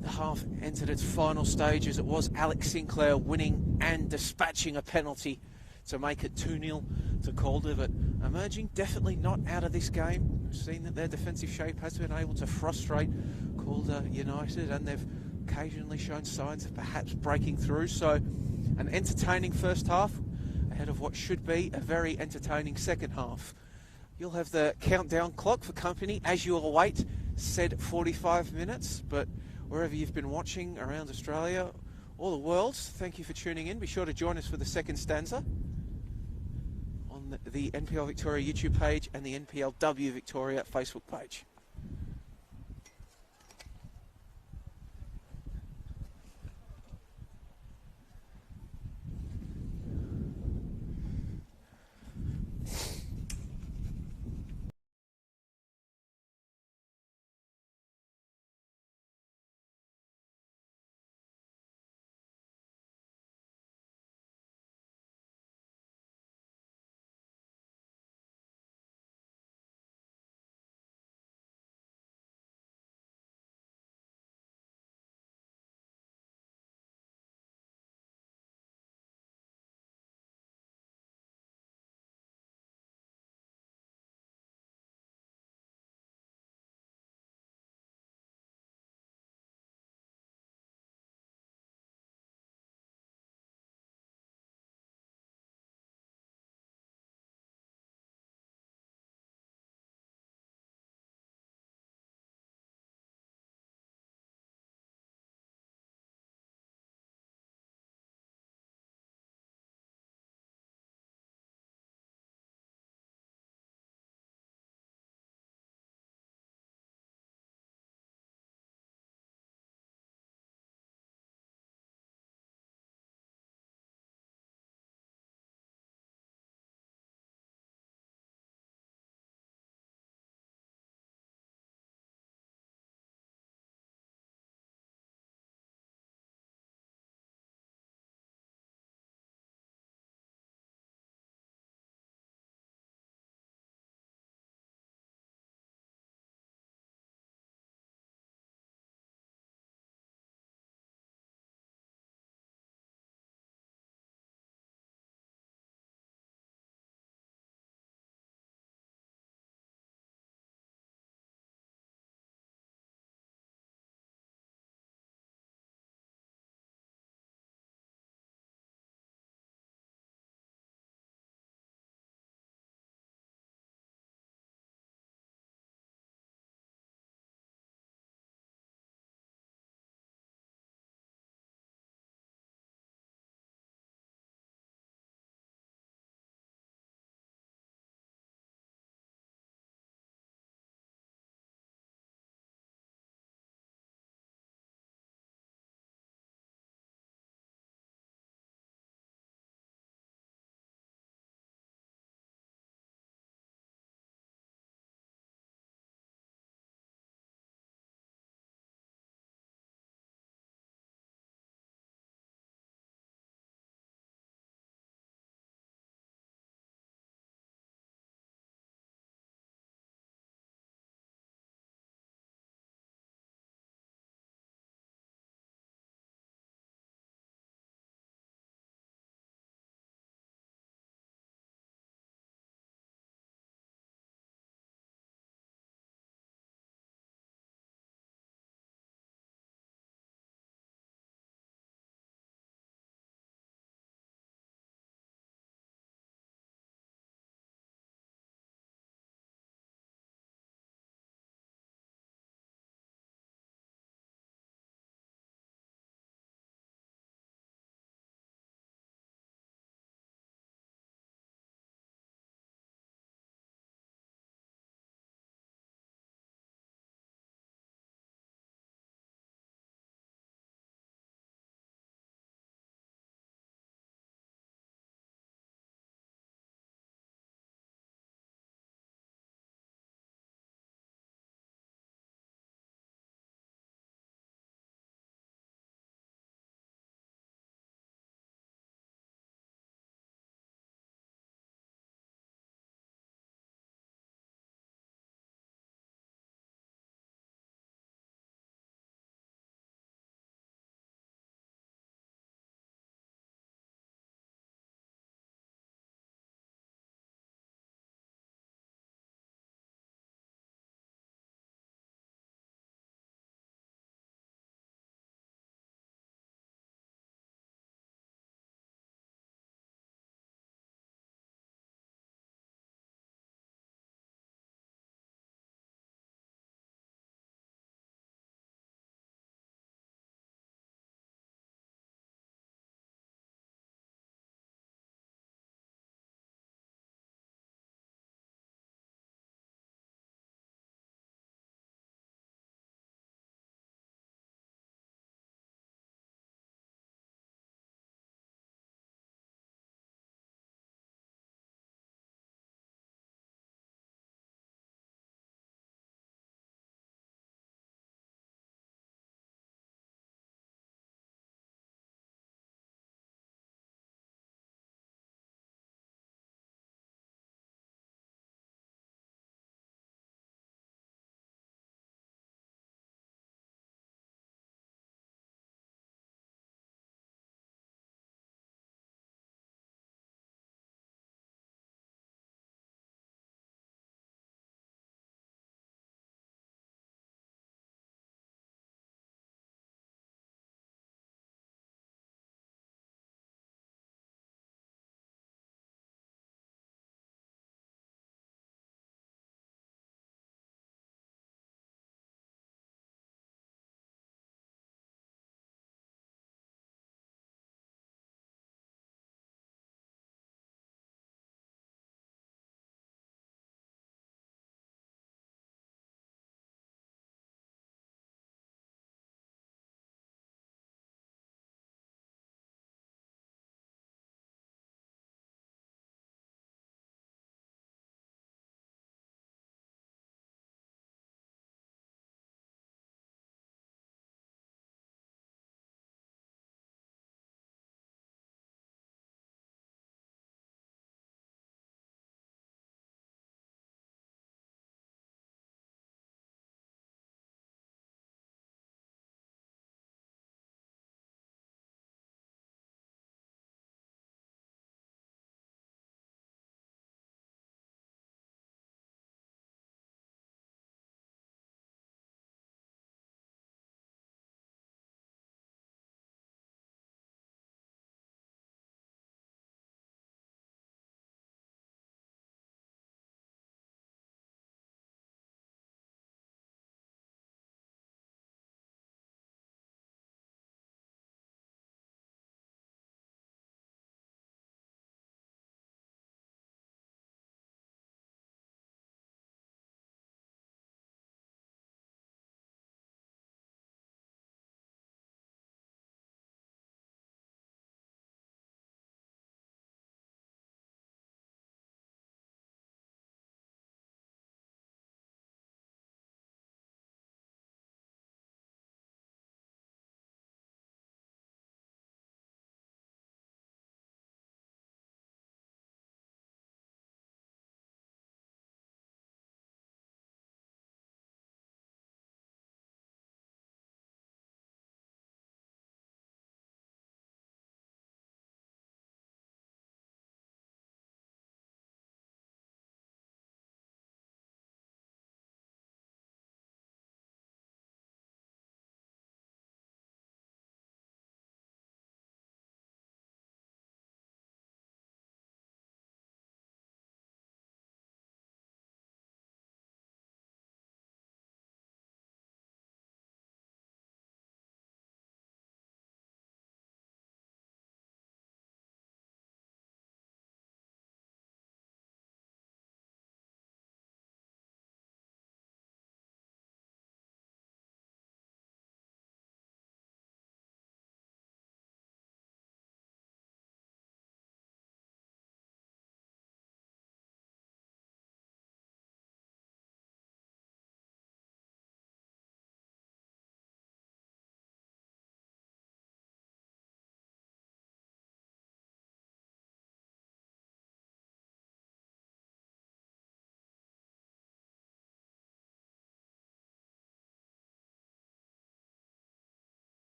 the half entered its final stages, it was Alex Sinclair winning and dispatching a penalty to make it 2-0 to Calder. But emerging definitely not out of this game. We've seen that their defensive shape has been able to frustrate Calder United, and they've occasionally shown signs of perhaps breaking through. So an entertaining first half ahead of what should be a very entertaining second half. You'll have the countdown clock for company as you await said 45 minutes, but wherever you've been watching around Australia or the world, thank you for tuning in. Be sure to join us for the second stanza on the NPL Victoria YouTube page and the NPLW Victoria Facebook page.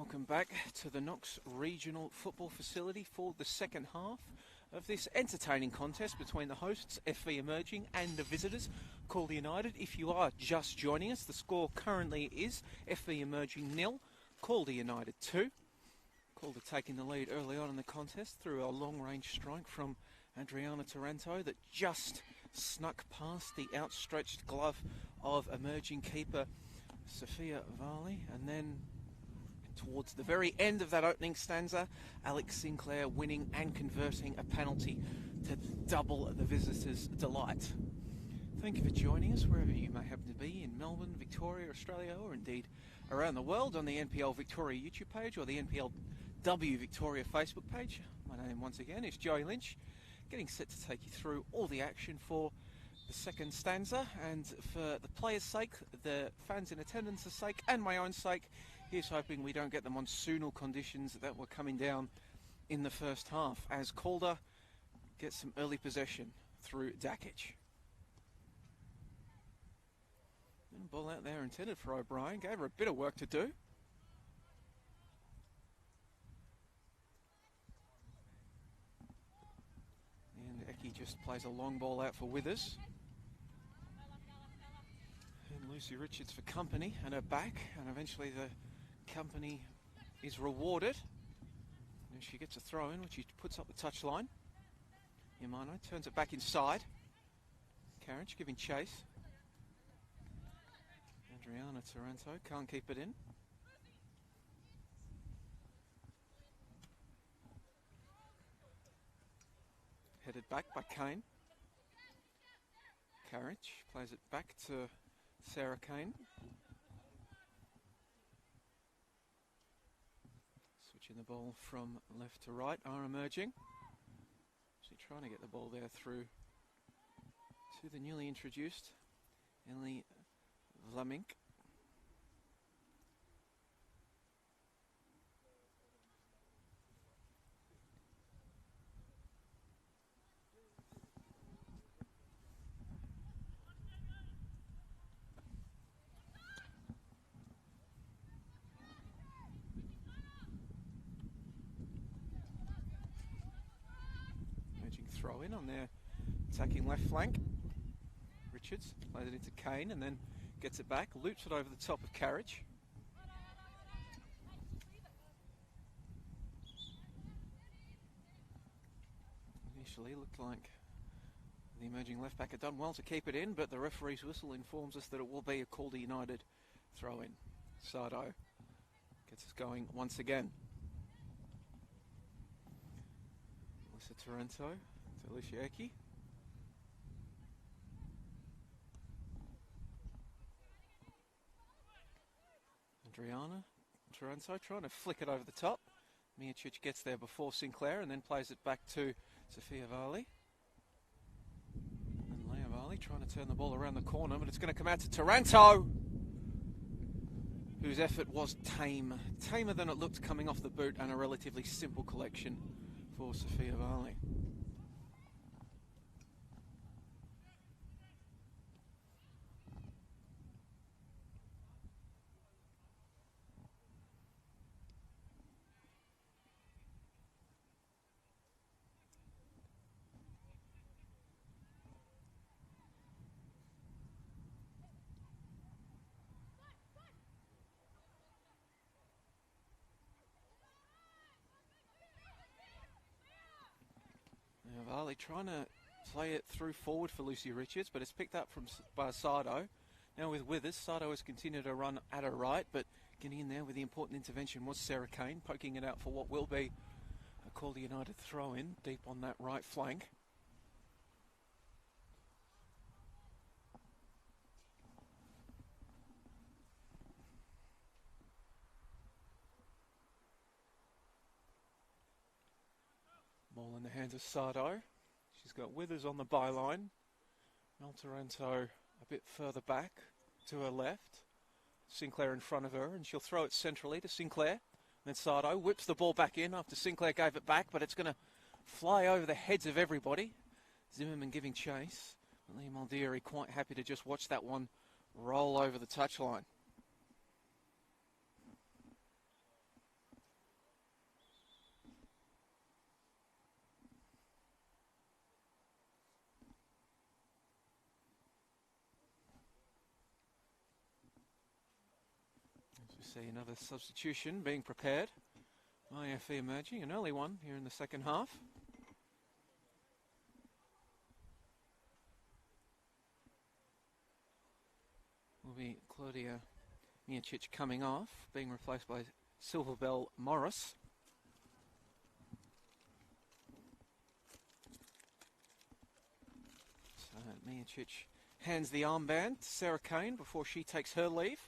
Welcome back to the Knox Regional Football Facility for the second half of this entertaining contest between the hosts, FV Emerging, and the visitors, Calder United. If you are just joining us, the score currently is FV Emerging 0, Calder United 2. Calder taking the lead early on in the contest through a long-range strike from Adriana Taranto that just snuck past the outstretched glove of emerging keeper Sophia Varley, and then towards the very end of that opening stanza, Alex Sinclair winning and converting a penalty to double the visitors' delight. Thank you for joining us wherever you may happen to be in Melbourne, Victoria, Australia, or indeed around the world on the NPL Victoria YouTube page or the NPLW Victoria Facebook page. My name once again is Joey Lynch, getting set to take you through all the action for the second stanza, and for the players' sake, the fans in attendance's sake, and my own sake, here's hoping we don't get the monsoonal conditions that were coming down in the first half as Calder gets some early possession through Dakic. And ball out there intended for O'Brien, gave her a bit of work to do. And Eki just plays a long ball out for Withers. And Lucy Richards for company and her back, and eventually the company is rewarded. And she gets a throw in, which she puts up the touchline. Yamano turns it back inside. Carriage giving chase. Adriana Taranto can't keep it in. Headed back by Kane. Carriage plays it back to Sarah Kane. Switching the ball from left to right are Emerging. She's trying to get the ball there through to the newly introduced Ellie Vlamink. Throw in on their attacking left flank. Richards plays it into Kane and then gets it back, loops it over the top of Carriage. Initially looked like the emerging left back had done well to keep it in, but the referee's whistle informs us that it will be a Calder United throw in. Sardo gets us going once again. Melissa Taranto to Alicia Eki. Adriana Taranto trying to flick it over the top. Miocic gets there before Sinclair and then plays it back to Sophia Varley. And Leah Varley trying to turn the ball around the corner, but it's going to come out to Taranto, whose effort was tame. Tamer than it looked coming off the boot, and a relatively simple collection for Sophia Varley. Varley trying to play it through forward for Lucy Richards, but it's picked up by Sardo. Now with Withers, Sardo has continued to run at her right, but getting in there with the important intervention was Sarah Kane, poking it out for what will be a Calder United throw-in deep on that right flank. Ball in the hands of Sardo. She's got Withers on the byline. Mel Taranto a bit further back to her left. Sinclair in front of her, and she'll throw it centrally to Sinclair. And then Sardo whips the ball back in after Sinclair gave it back, but it's going to fly over the heads of everybody. Zimmerman giving chase. Liam Aldieri quite happy to just watch that one roll over the touchline. See another substitution being prepared by FE Emerging, an early one here in the second half. Will be Claudia Miocic coming off, being replaced by Silverbell Morris. So Miocic hands the armband to Sarah Kane before she takes her leave.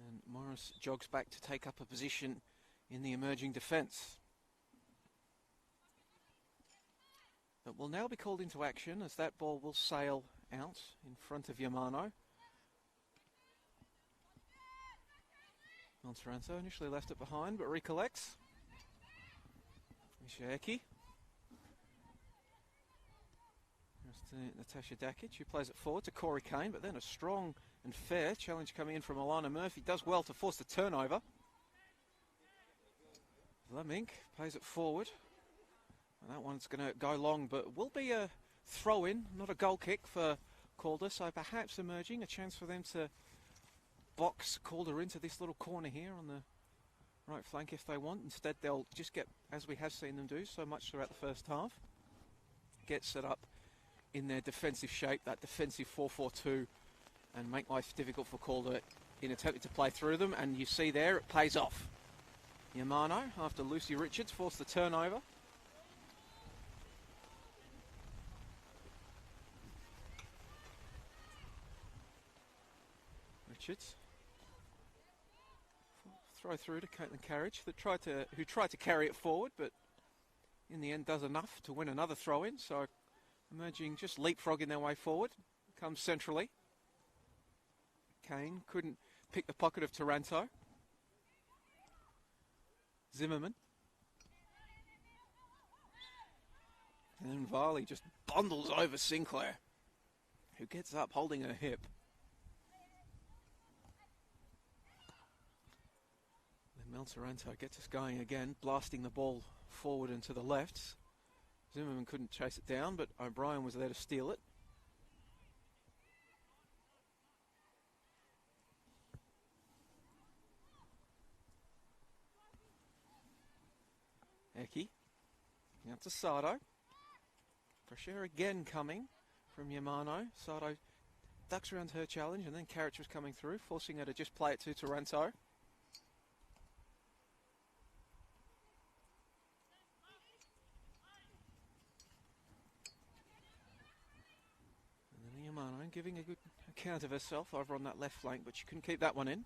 And Morris jogs back to take up a position in the emerging defence. But will now be called into action as that ball will sail out in front of Yamano. Montaranto initially left it behind, but recollects. Mishaeki. To Natasha Dakic, who plays it forward to Corey Kane, but then a strong and fair challenge coming in from Alana Murphy. Does well to force the turnover. Lamink plays it forward. And that one's going to go long, but will be a throw-in, not a goal kick for Calder. So perhaps Emerging, a chance for them to box Calder into this little corner here on the right flank if they want. Instead, they'll just get, as we have seen them do so much throughout the first half, get set up in their defensive shape, that defensive 4-4-2, and make life difficult for Calder in attempting to play through them. And you see there, it pays off. Yamano, after Lucy Richards, forced the turnover. Richards. Throw through to Caitlin Carriage, who tried to carry it forward, but in the end does enough to win another throw-in. So Emerging just leapfrogging their way forward. Comes centrally. Kane couldn't pick the pocket of Taranto. Zimmerman. And then Varley just bundles over Sinclair, who gets up holding her hip. Then Mel Taranto gets us going again, blasting the ball forward and to the left. Zimmerman couldn't chase it down, but O'Brien was there to steal it. Eki. Out to Sardo. Pressure again coming from Yamano. Sardo ducks around her challenge, and then Carriage was coming through, forcing her to just play it to Taranto. And then Yamano giving a good account of herself over on that left flank, but she couldn't keep that one in.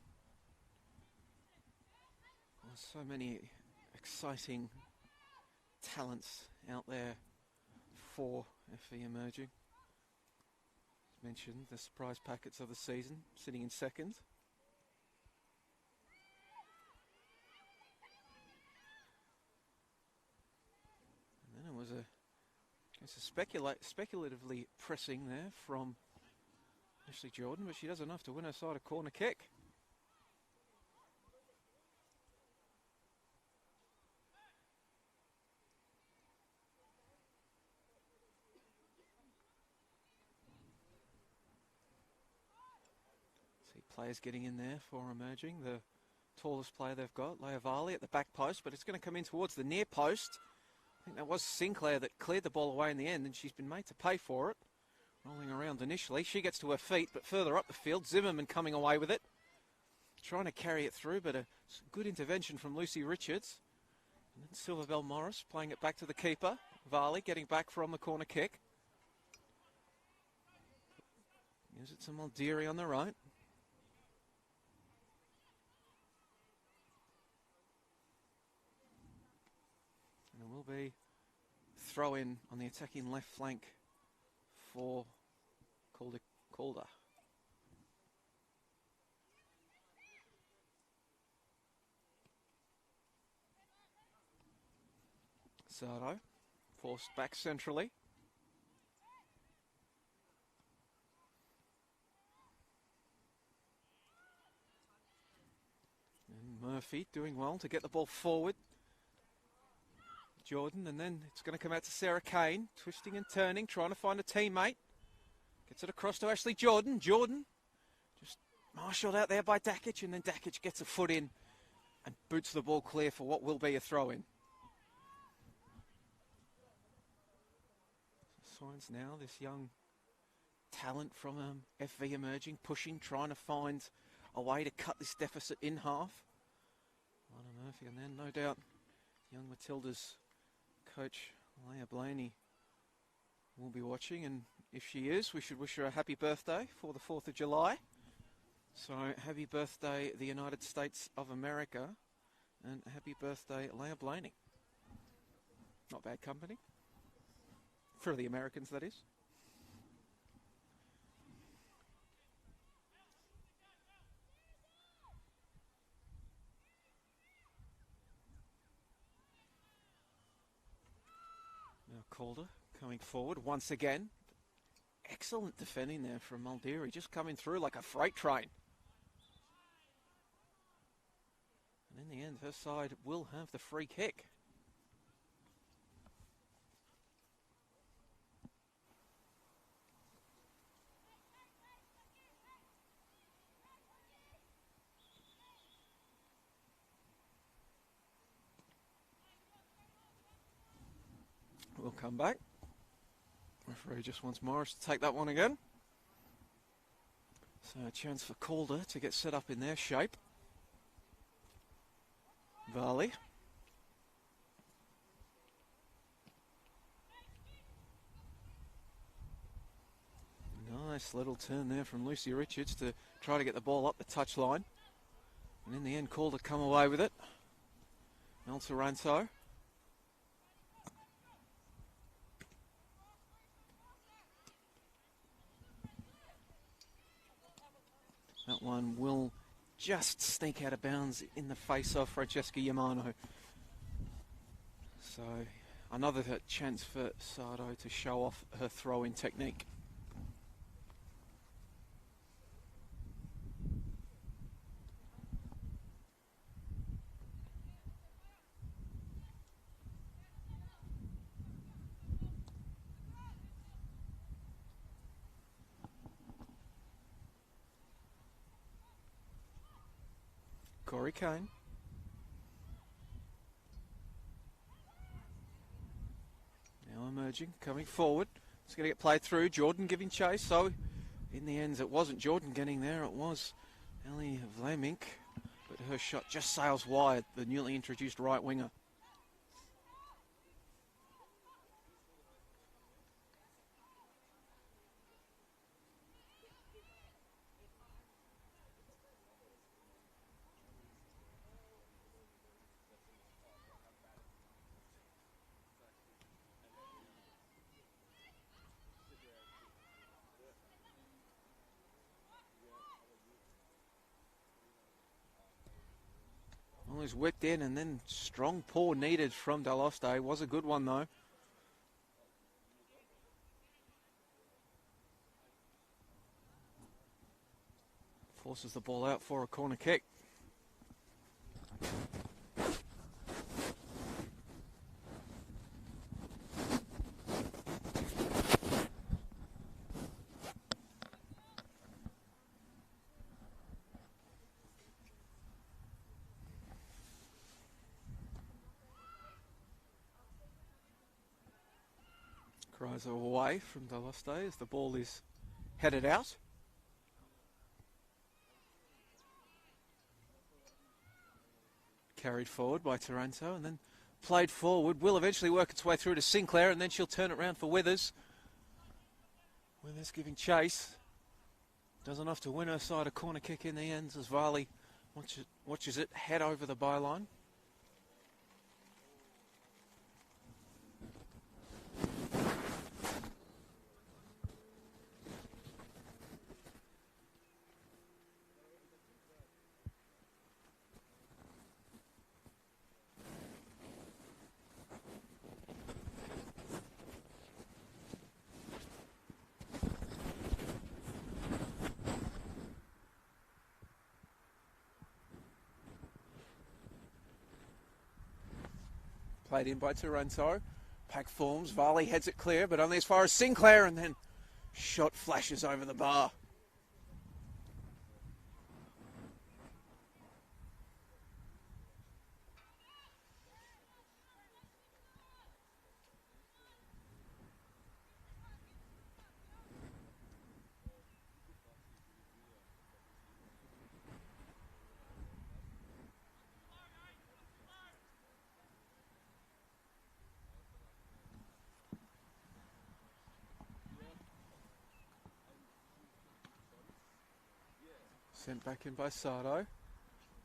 Well, so many exciting talents out there for FE Emerging. As mentioned, the surprise packets of the season, sitting in second. And then it was speculatively pressing there from Ashley Jordan, but she does enough to win her side a corner kick. Players getting in there for Emerging. The tallest player they've got, Leia Varley, at the back post, but it's going to come in towards the near post. I think that was Sinclair that cleared the ball away in the end, and she's been made to pay for it. Rolling around initially. She gets to her feet, but further up the field, Zimmerman coming away with it. Trying to carry it through, but a good intervention from Lucy Richards. And then Silverbell Morris playing it back to the keeper. Varley getting back from the corner kick. Gives it to Muldeary on the right. And it will be throw in on the attacking left flank for Calder. Sardo forced back centrally. And Murphy doing well to get the ball forward. Jordan, and then it's going to come out to Sarah Kane, twisting and turning, trying to find a teammate. Gets it across to Ashley Jordan. Jordan just marshalled out there by Dakic, and then Dakic gets a foot in and boots the ball clear for what will be a throw-in. Signs now this young talent from FV emerging, pushing, trying to find a way to cut this deficit in half. Lana Murphy, and then no doubt young Matilda's coach Leah Blaney will be watching, and if she is, we should wish her a happy birthday for the 4th of July. So happy birthday the United States of America, and happy birthday Leah Blaney. Not bad company. For the Americans, that is. Now Calder coming forward once again. Excellent defending there from Muldeary, just coming through like a freight train. And in the end, her side will have the free kick. We'll come back. Referee just wants Morris to take that one again. So a chance for Calder to get set up in their shape. Varley. Nice little turn there from Lucy Richards to try to get the ball up the touchline. And in the end, Calder come away with it. El Taranto. That one will just sneak out of bounds in the face of Francesca Yamano. So another chance for Sardo to show off her throw-in technique. Corey Kane. Now emerging, coming forward. It's going to get played through. Jordan giving chase. So in the end, it wasn't Jordan getting there. It was Ellie Vlamink. But her shot just sails wide, the newly introduced right winger. Was whipped in, and then strong paw needed from Daloste. Was a good one though. Forces the ball out for a corner kick. Cries away from Daloste as the ball is headed out. Carried forward by Taranto and then played forward. Will eventually work its way through to Sinclair, and then she'll turn it around for Withers. Withers giving chase. Does enough to win her side a corner kick in the end as Varley watches it head over the byline. played in by Toronto. Pack forms, Varley heads it clear, but only as far as Sinclair, and then shot flashes over the bar. Sent back in by Sardo.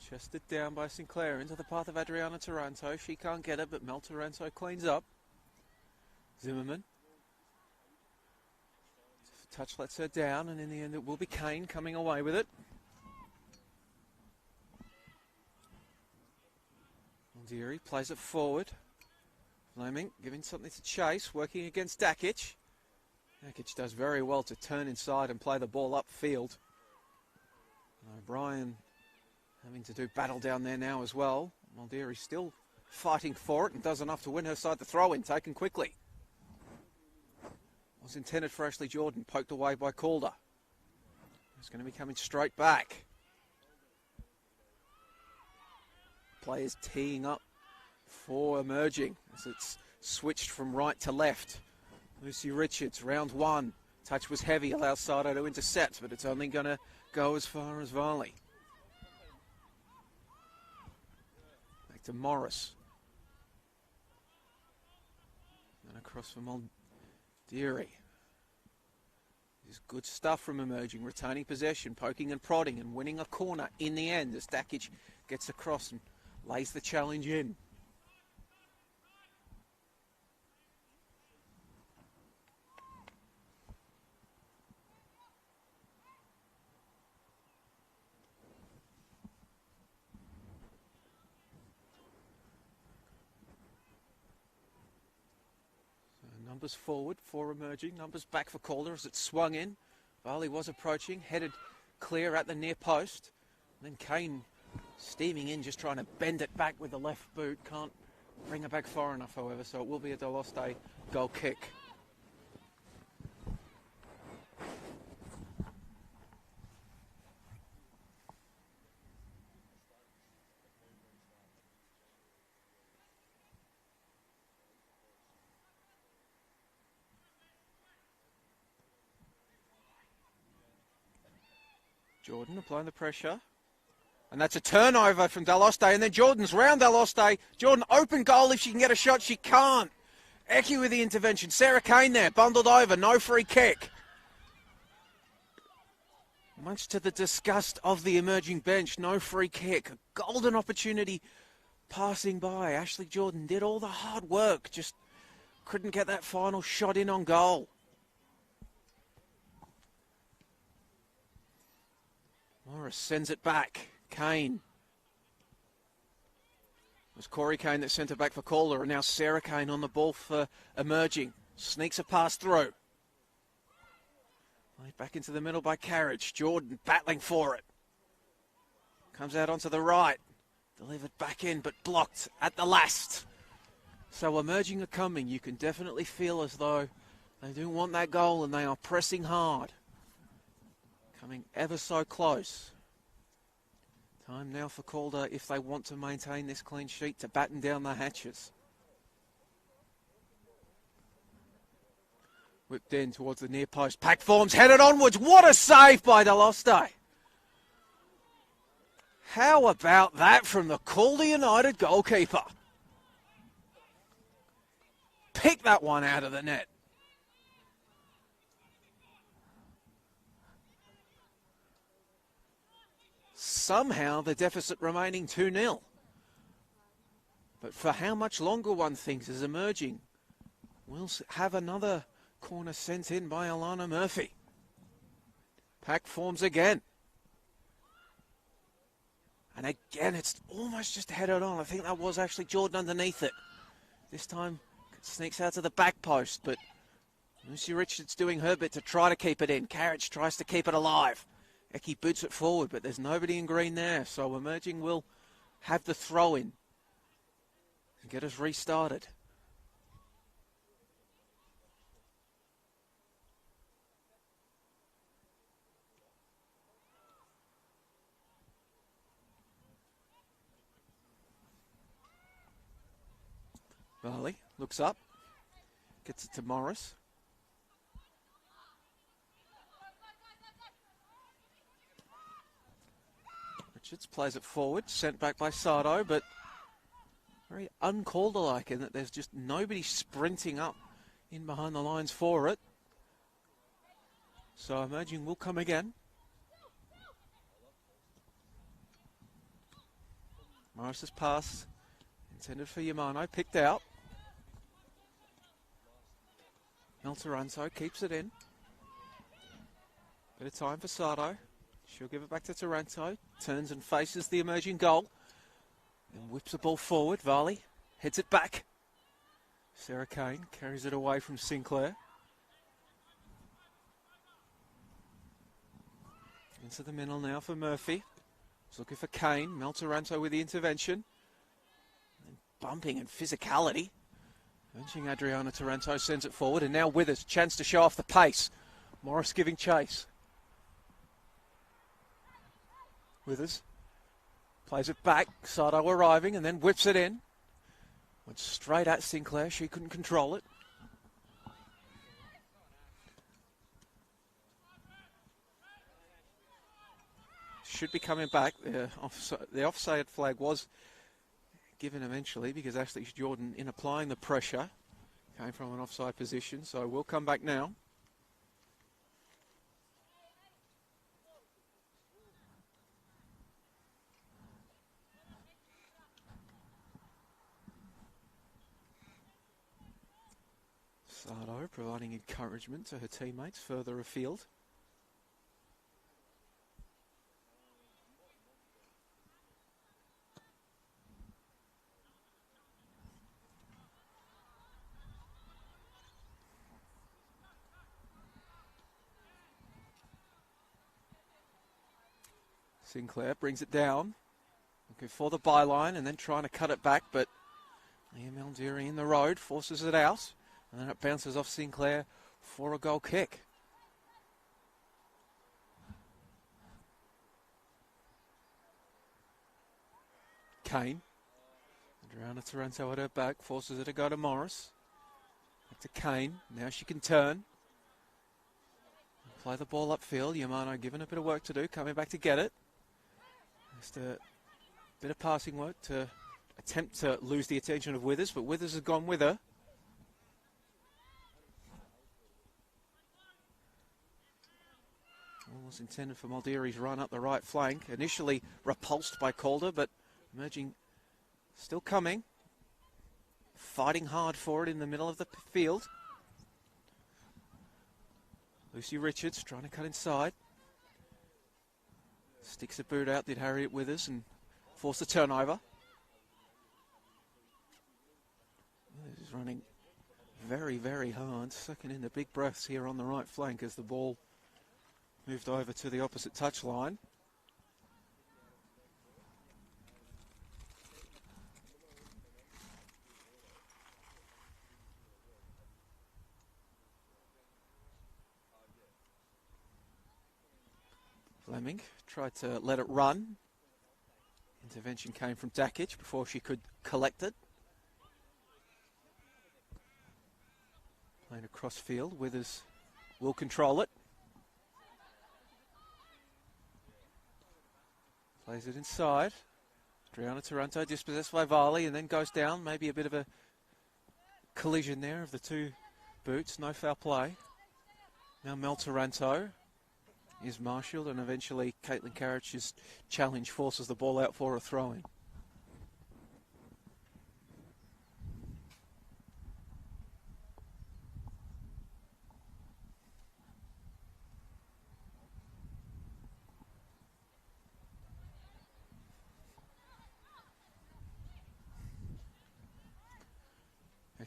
Chested down by Sinclair into the path of Adriana Taranto. She can't get it, but Mel Taranto cleans up. Zimmerman. Touch lets her down, and in the end it will be Kane coming away with it. Deary plays it forward. Fleming giving something to chase, working against Dakic. Dakic does very well to turn inside and play the ball upfield. O'Brien having to do battle down there now as well. Muldeary still fighting for it and does enough to win her side. The throw-in taken quickly. Was intended for Ashley Jordan, poked away by Calder. It's going to be coming straight back. Players teeing up for emerging as it's switched from right to left. Lucy Richards, round one. Touch was heavy, allows Sardo to intercept, but it's only going to go as far as Varley. Back to Morris. And across from Muldeary. This is good stuff from emerging, retaining possession, poking and prodding and winning a corner in the end as Dakic gets across and lays the challenge in. Numbers forward for emerging, numbers back for Calder as it swung in. Varley was approaching, headed clear at the near post. And then Kane steaming in, just trying to bend it back with the left boot. Can't bring it back far enough, however, so it will be a Deloste goal kick. Jordan applying the pressure. And that's a turnover from Deloste. And then Jordan's round Deloste. Jordan open goal if she can get a shot. She can't. Eki with the intervention. Sarah Kane there, bundled over. No free kick. Much to the disgust of the emerging bench. No free kick. A golden opportunity passing by. Ashley Jordan did all the hard work. Just couldn't get that final shot in on goal. Morris sends it back. Kane. It was Corey Kane that sent it back for Calder, and now Sarah Kane on the ball for emerging. Sneaks a pass through. Back into the middle by Carriage. Jordan battling for it. Comes out onto the right. Delivered back in, but blocked at the last. So emerging are coming. You can definitely feel as though they do want that goal, and they are pressing hard. Coming ever so close. Time now for Calder, if they want to maintain this clean sheet, to batten down the hatches. Whipped in towards the near post. Pack forms, headed onwards. What a save by Deloste. How about that from the Calder United goalkeeper? Pick that one out of the net. Somehow the deficit remaining 2-0. But for how much longer, one thinks, is emerging. We'll have another corner sent in by Alana Murphy. Pack forms again. And again, it's almost just headed on. I think that was actually Jordan underneath it. This time, it sneaks out to the back post, but Lucy Richards doing her bit to try to keep it in. Carriage tries to keep it alive. Eki boots it forward, but there's nobody in green there, so emerging will have the throw-in. and get us restarted. Varley looks up, gets it to Morris. Richards plays it forward, sent back by Sardo, but very un-Calder-like in that there's just nobody sprinting up in behind the lines for it. So I imagine we'll come again. Morris's pass, intended for Yamano, picked out. Taranto keeps it in. Bit of time for Sardo. She'll give it back to Taranto. Turns and faces the emerging goal. And whips the ball forward. Varley heads it back. Sarah Kane carries it away from Sinclair. Into the middle now for Murphy. He's looking for Kane. Taranto with the intervention. And bumping and physicality. Benching Adriana Taranto sends it forward, and now Withers, chance to show off the pace. Morris giving chase. Withers plays it back, Sardo arriving, and then whips it in. Went straight at Sinclair, she couldn't control it. Should be coming back. The offside flag was given eventually because Ashley Jordan, in applying the pressure, came from an offside position, so we'll come back now. Sardo providing encouragement to her teammates further afield. Sinclair brings it down, looking for the byline and then trying to cut it back, but Liam Eldiri in the road forces it out, and then it bounces off Sinclair for a goal kick. Kane, Adriana Taranto at her back, forces it to go to Morris. Back to Kane, now she can turn. Play the ball upfield, Yamano given a bit of work to do, coming back to get it. Just a bit of passing work to attempt to lose the attention of Withers, but Withers has gone with her. Almost intended for Maldiri's run up the right flank. Initially repulsed by Calder, but emerging, still coming. Fighting hard for it in the middle of the field. Lucy Richards trying to cut inside. Sticks a boot out, did Harriet Withers, and force a turnover. Withers is running very, very hard, sucking in the big breaths here on the right flank as the ball moved over to the opposite touchline. Fleming tried to let it run. Intervention came from Dakic before she could collect it. Playing across field, Withers will control it. Plays it inside. Adriana Taranto dispossessed by Varley and then goes down. Maybe a bit of a collision there of the two boots. No foul play. Now Mel Taranto is marshalled, and eventually Caitlin Carrich's challenge forces the ball out for a throw-in.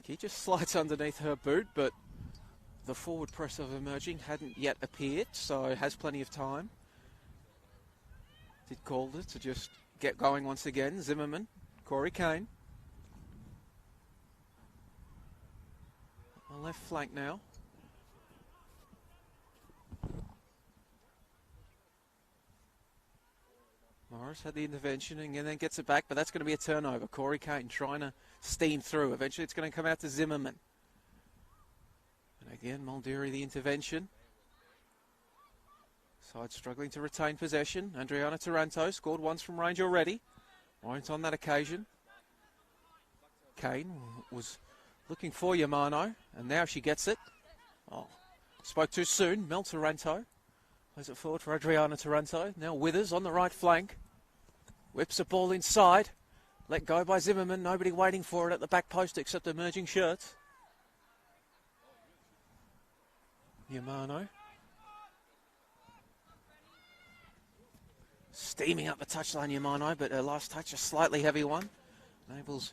He just slides underneath her boot, but the forward press of emerging hadn't yet appeared, so has plenty of time. Did Calder to just get going once again. Zimmerman, Corey Kane. On left flank now. Morris had the intervention and then gets it back, but that's going to be a turnover. Corey Kane trying to steam through. Eventually it's going to come out to Zimmerman. And again, Muldeary the intervention. Side struggling to retain possession. Adriana Taranto scored once from range already. Won't on that occasion. Kane was looking for Yamano, and now she gets it. Oh, spoke too soon. Mel Taranto plays it forward for Adriana Taranto. Now Withers on the right flank. Whips the ball inside. Let go by Zimmerman. Nobody waiting for it at the back post except emerging shirts. Yamano. Steaming up the touchline, Yamano, but her last touch, a slightly heavy one. Enables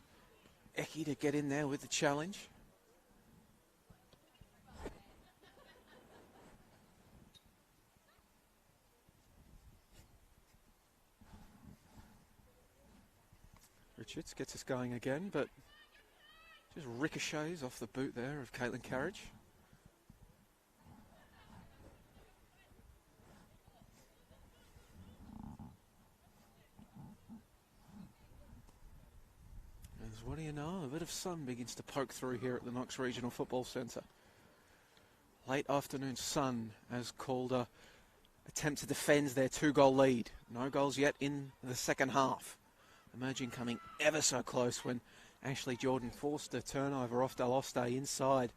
Eki to get in there with the challenge. Richards gets us going again, but just ricochets off the boot there of Caitlin Carriage. As what do you know, a bit of sun begins to poke through here at the Knox Regional Football Centre. Late afternoon sun as Calder attempt to defend their 2-goal lead. No goals yet in the second half. Emerging coming ever so close when Ashley Jordan forced a turnover off Daloste inside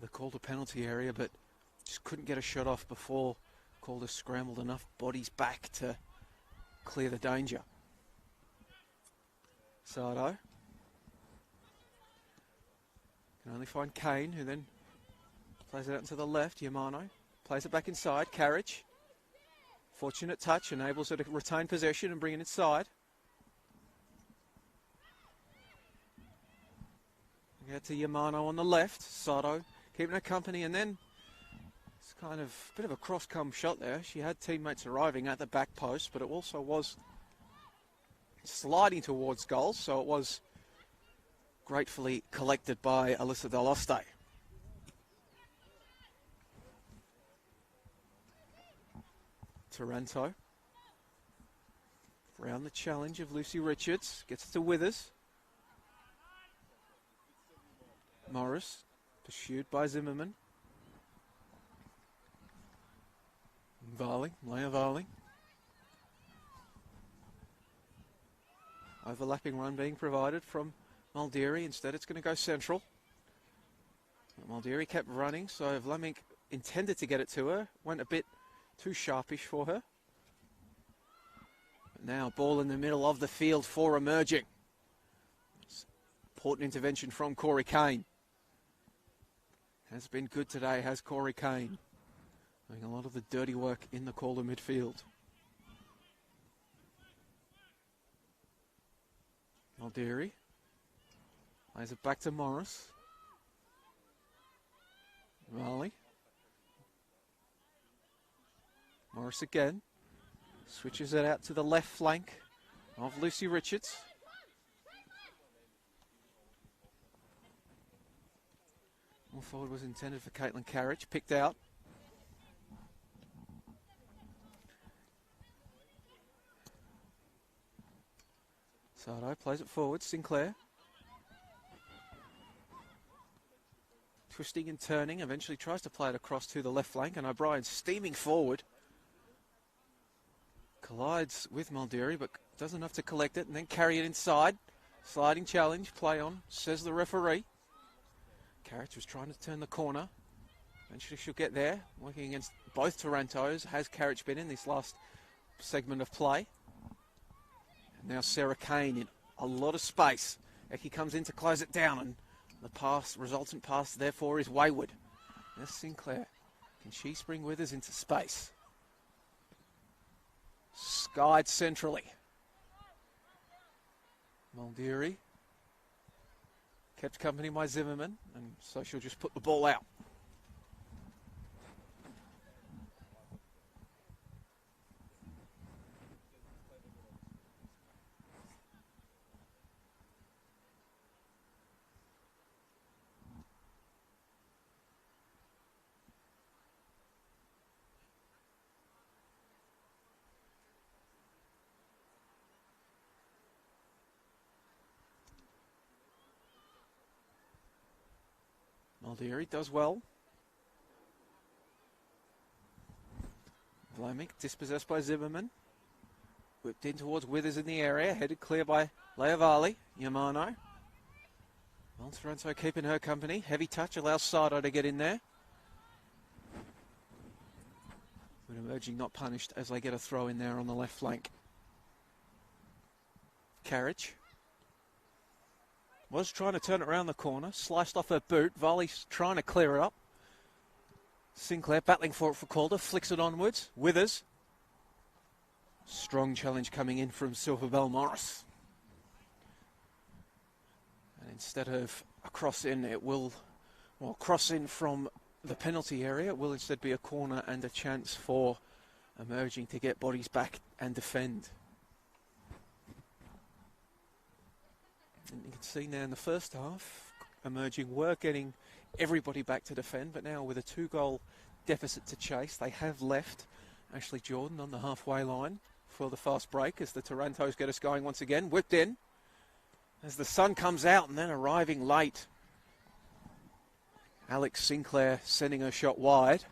the Calder penalty area, but just couldn't get a shot off before Calder scrambled enough bodies back to clear the danger. Sardo can only find Kane, who then plays it out into the left. Yamano plays it back inside. Carriage, fortunate touch, enables her to retain possession and bring it inside. Get to Yamano on the left. Sardo keeping her company, and then it's kind of a bit of a cross-come shot there. She had teammates arriving at the back post, but it also was sliding towards goal, so it was gratefully collected by Alyssa Daloste. Taranto round the challenge of Lucy Richards, gets it to Withers. Morris pursued by Zimmerman. Varling, Leah Varling. Overlapping run being provided from Muldeary. Instead it's going to go central. Muldeary kept running, so Vlamink intended to get it to her. Went a bit too sharpish for her. But now ball in the middle of the field for emerging. Important intervention from Corey Kane. Has been good today, has Corey Kane. Doing a lot of the dirty work in the Calder midfield. Muldeary plays it back to Morris. Raleigh. Morris again. Switches it out to the left flank of Lucy Richards. More forward was intended for Caitlin Carriage. Picked out. Sardo plays it forward. Sinclair. Twisting and turning. Eventually tries to play it across to the left flank. And O'Brien steaming forward. Collides with Muldeary, but does enough to collect it and then carry it inside. Sliding challenge. Play on, says the referee. Carriage was trying to turn the corner. Eventually she'll get there. Working against both Tarantos. Has Carriage been in this last segment of play? And now Sarah Kane in a lot of space. Eki comes in to close it down, and the resultant pass therefore is wayward. Now Sinclair. Can she spring Withers into space? Skied centrally. Muldeary. Kept company by Zimmerman, and so she'll just put the ball out. Aldieri does well. Vlamic dispossessed by Zimmerman. Whipped in towards Withers in the area. Headed clear by Leavali. Yamano. Well, Toronto keeping her company. Heavy touch allows Sardo to get in there. But Emerging not punished as they get a throw in there on the left flank. Carriage. Was trying to turn it around the corner. Sliced off her boot. Volley's trying to clear it up. Sinclair battling for it for Calder. Flicks it onwards. Withers. Strong challenge coming in from Silverbell Morris. And instead of a cross in, it will, well, cross in from the penalty area. It will instead be a corner and a chance for Emerging to get bodies back and defend. And you can see now in the first half, Emerging were getting everybody back to defend, but now with a 2-goal deficit to chase, they have left Ashley Jordan on the halfway line for the fast break as the Tarantos get us going once again. Whipped in as the sun comes out and then arriving late. Alex Sinclair sending her shot wide.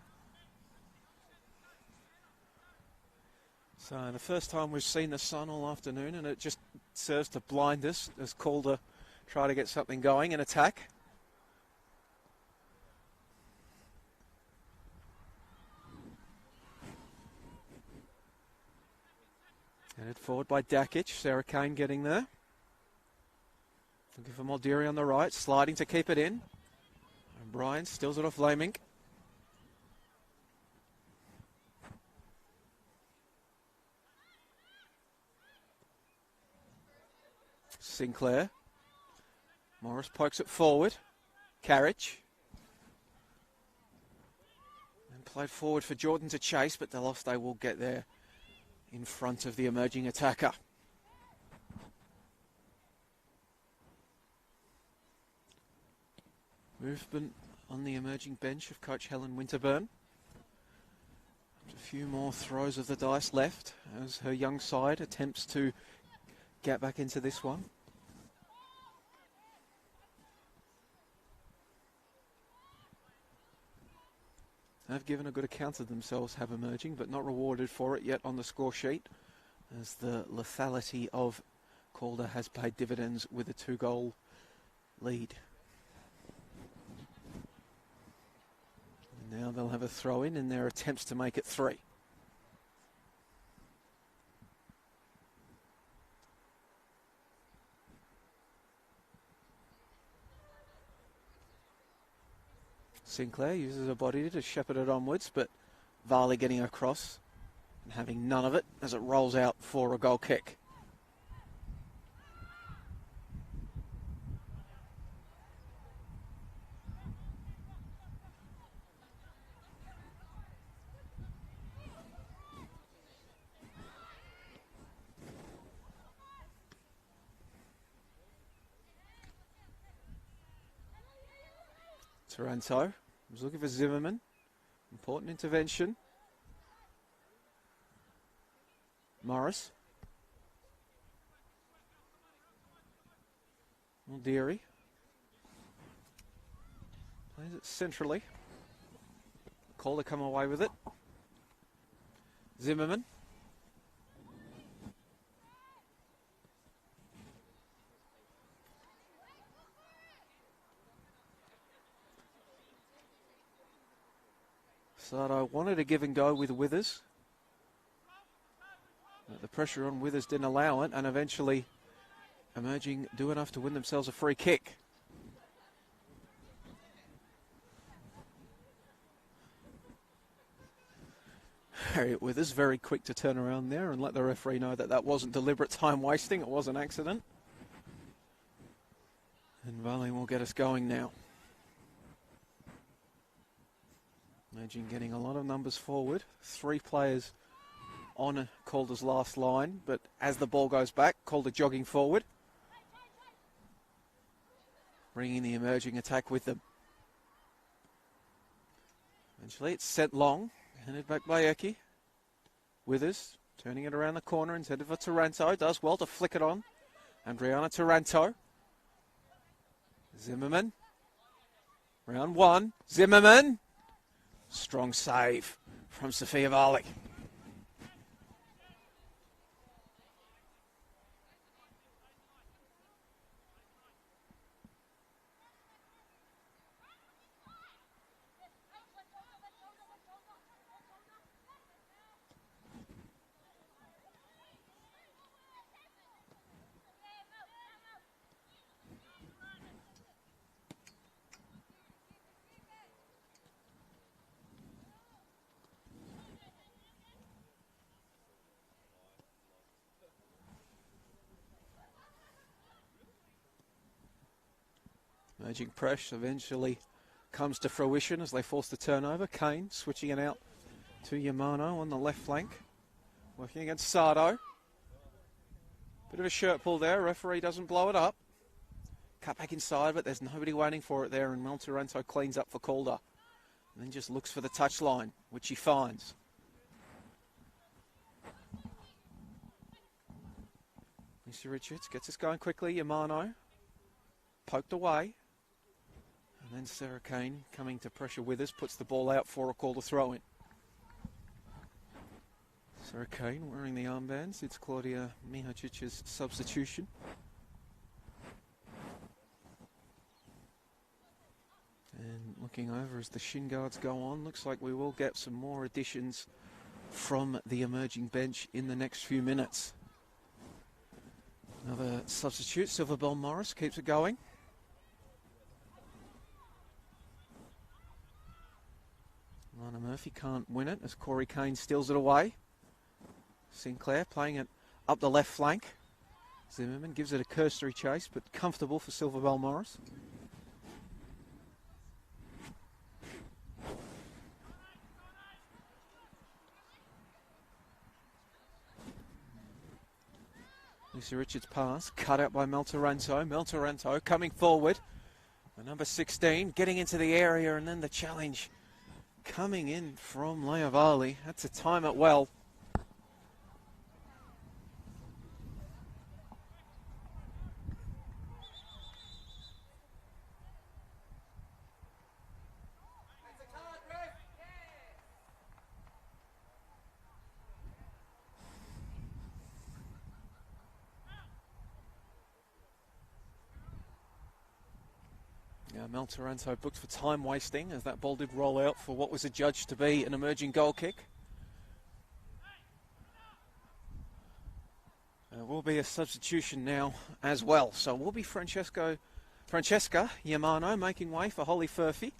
So the first time we've seen the sun all afternoon, and it just serves to blind us as Calder try to get something going in attack. Headed forward by Dakic. Sarah Kane getting there. Looking for Moldiri on the right. Sliding to keep it in. O'Brien stills it off Lamink. Sinclair. Morris pokes it forward. Carriage. And played forward for Jordan to chase, but Deloste will get there in front of the Emerging attacker. Movement on the Emerging bench of coach Helen Winterburn. A few more throws of the dice left as her young side attempts to get back into this one. They've given a good account of themselves, have Emerging, but not rewarded for it yet on the score sheet, as the lethality of Calder has paid dividends with a 2-goal lead. And now they'll have a throw-in in their attempts to make it 3. Sinclair uses her body to shepherd it onwards, but Varley getting across and having none of it as it rolls out for a goal kick. Taranto was looking for Zimmerman. Important intervention. Morris. Aldieri. Plays it centrally. Calder come away with it. Zimmerman. So I wanted to give and go with Withers. But the pressure on Withers didn't allow it, and eventually Emerging do enough to win themselves a free kick. Harriet Withers very quick to turn around there and let the referee know that that wasn't deliberate time wasting, it was an accident. And Valley will get us going now. Emerging getting a lot of numbers forward. 3 players on Calder's last line, but as the ball goes back, Calder jogging forward. Bringing the Emerging attack with them. Eventually it's sent long, handed back by Eki. Withers turning it around the corner, intended for Taranto. Does well to flick it on. Andriana Taranto. Zimmerman. Round one, Zimmerman. Strong save from Sophia Varlik. Emerging pressure eventually comes to fruition as they force the turnover. Kane switching it out to Yamano on the left flank. Working against Sardo. Bit of a shirt pull there. Referee doesn't blow it up. Cut back inside, but there's nobody waiting for it there, and Maltaranto cleans up for Calder. And then just looks for the touchline, which he finds. Lucy Richards gets us going quickly. Yamano poked away. And then Sarah Kane coming to pressure Withers, puts the ball out for a call to throw in. Sarah Kane wearing the armbands. It's Claudia Mihacic's substitution. And looking over as the shin guards go on, looks like we will get some more additions from the emerging bench in the next few minutes. Another substitute, Silverbell Morris, keeps it going. Lana Murphy can't win it as Corey Kane steals it away. Sinclair playing it up the left flank. Zimmerman gives it a cursory chase, but comfortable for Silverbell Morris. Lucy Richards' pass, cut out by Maltaranto. Maltaranto coming forward. The number 16 getting into the area, and then the challenge coming in from Leavali. That's a time it well. Maltaranto booked for time wasting as that ball did roll out for what was adjudged to be an emerging goal kick. There will be a substitution now as well. So will be Francesca Yamano making way for Holly Furphy.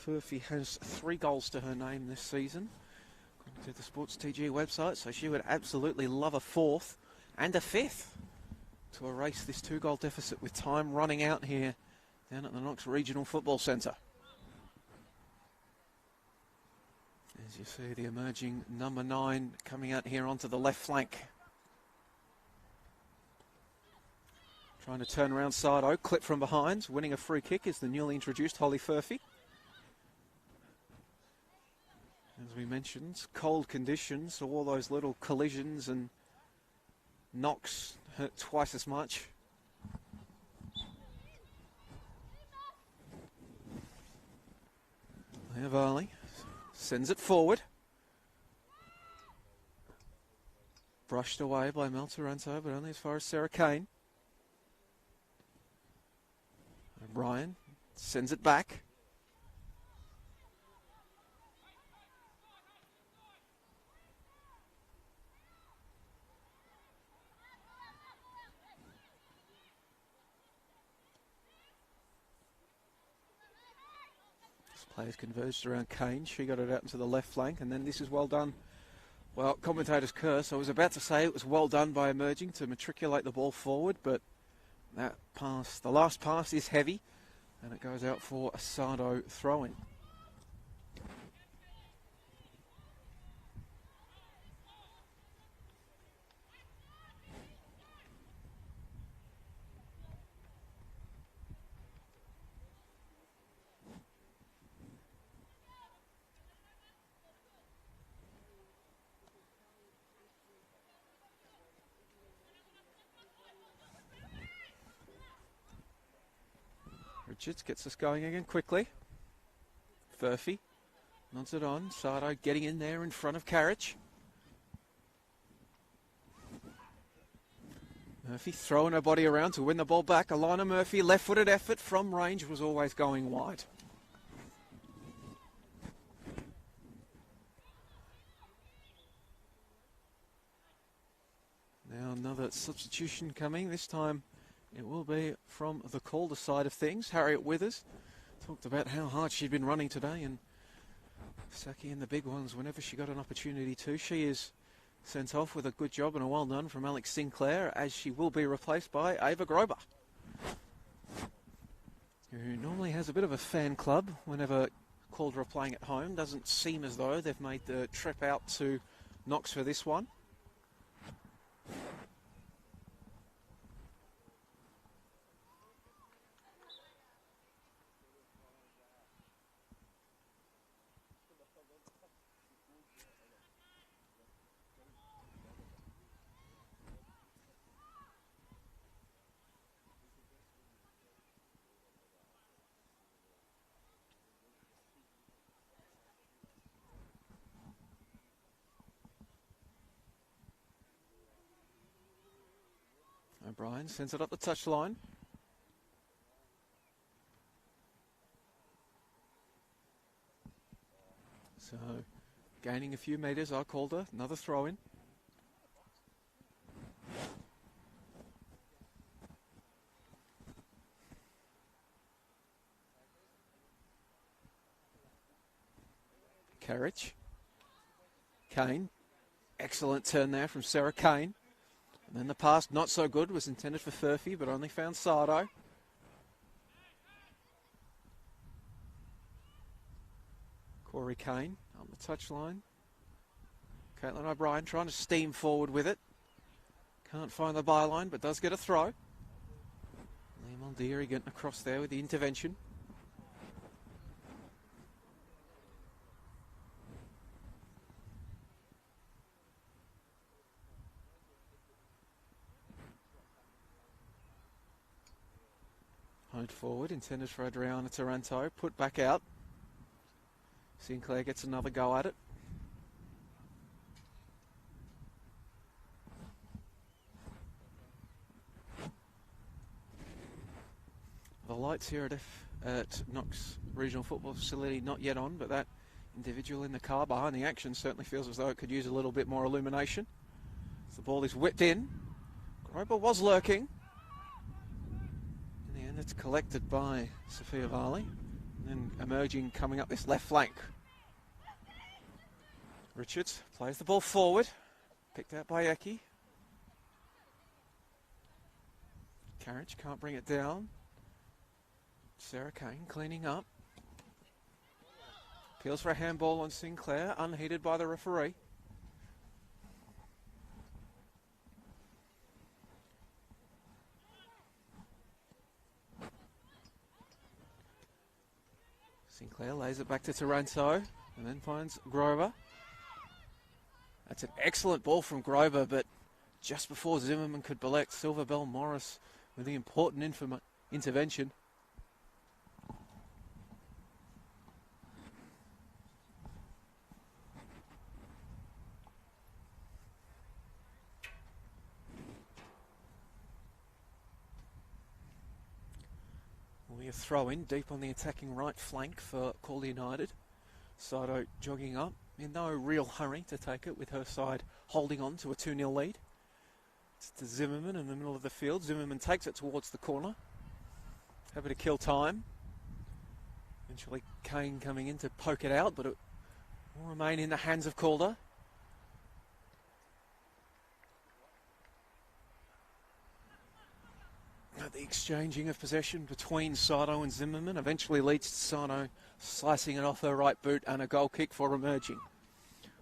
Furphy has 3 goals to her name this season, according to the Sports TG website, so she would absolutely love a 4th and a 5th to erase this 2-goal deficit with time running out here down at the Knox Regional Football Centre. As you see the emerging number 9 coming out here onto the left flank. Trying to turn around Sardo, clip from behind, winning a free kick is the newly introduced Holly Furphy. As we mentioned, cold conditions, so all those little collisions and knocks hurt twice as much. Leavali sends it forward. Brushed away by Maltaranto, but only as far as Sarah Kane. O'Brien sends it back. Players converged around Kane. She got it out into the left flank, and then this is well done. Well, commentator's curse. I was about to say it was well done by emerging to matriculate the ball forward, but that pass, the last pass is heavy, and it goes out for a Sardo throw-in. Richards gets us going again quickly. Furphy nods it on. Sardo getting in there in front of Carriage. Murphy throwing her body around to win the ball back. Alana Murphy, left-footed effort from range, was always going wide. Now another substitution coming. This time it will be from the Calder side of things. Harriet Withers talked about how hard she'd been running today, and Saki in the big ones whenever she got an opportunity to. She is sent off with a good job and a well done from Alex Sinclair, as she will be replaced by Ava Grober, who normally has a bit of a fan club whenever Calder are playing at home. Doesn't seem as though they've made the trip out to Knox for this one. O'Brien sends it up the touchline. So, gaining a few metres are Calder. Another throw in. Carriage. Kane. Excellent turn there from Sarah Kane. And then the pass, not so good, was intended for Furphy, but only found Sardo. Corey Kane on the touchline. Caitlin O'Brien trying to steam forward with it. Can't find the byline, but does get a throw. Liam Aldeary getting across there with the intervention. Honed forward, intended for Adriana Taranto, put back out. Sinclair gets another go at it. The lights here at Knox Regional Football Facility not yet on, but that individual in the car behind the action certainly feels as though it could use a little bit more illumination. As the ball is whipped in. Grober was lurking. And it's collected by Sophia Varley. And then emerging, coming up this left flank. Richards plays the ball forward. Picked out by Eki. Carriage can't bring it down. Sarah Kane cleaning up. Appeals for a handball on Sinclair, unheeded by the referee. Sinclair lays it back to Taranto and then finds Grover. That's an excellent ball from Grover, but just before Zimmerman could collect, Silver Bell Morris with the important intervention. A throw in deep on the attacking right flank for Calder United. Sardo jogging up in no real hurry to take it, with her side holding on to a 2-0 lead. It's to Zimmerman in the middle of the field. Zimmerman takes it towards the corner. Happy to kill time. Eventually Kane coming in to poke it out, but it will remain in the hands of Calder. The exchanging of possession between Sardo and Zimmerman eventually leads to Sardo slicing it off her right boot, and a goal kick for emerging,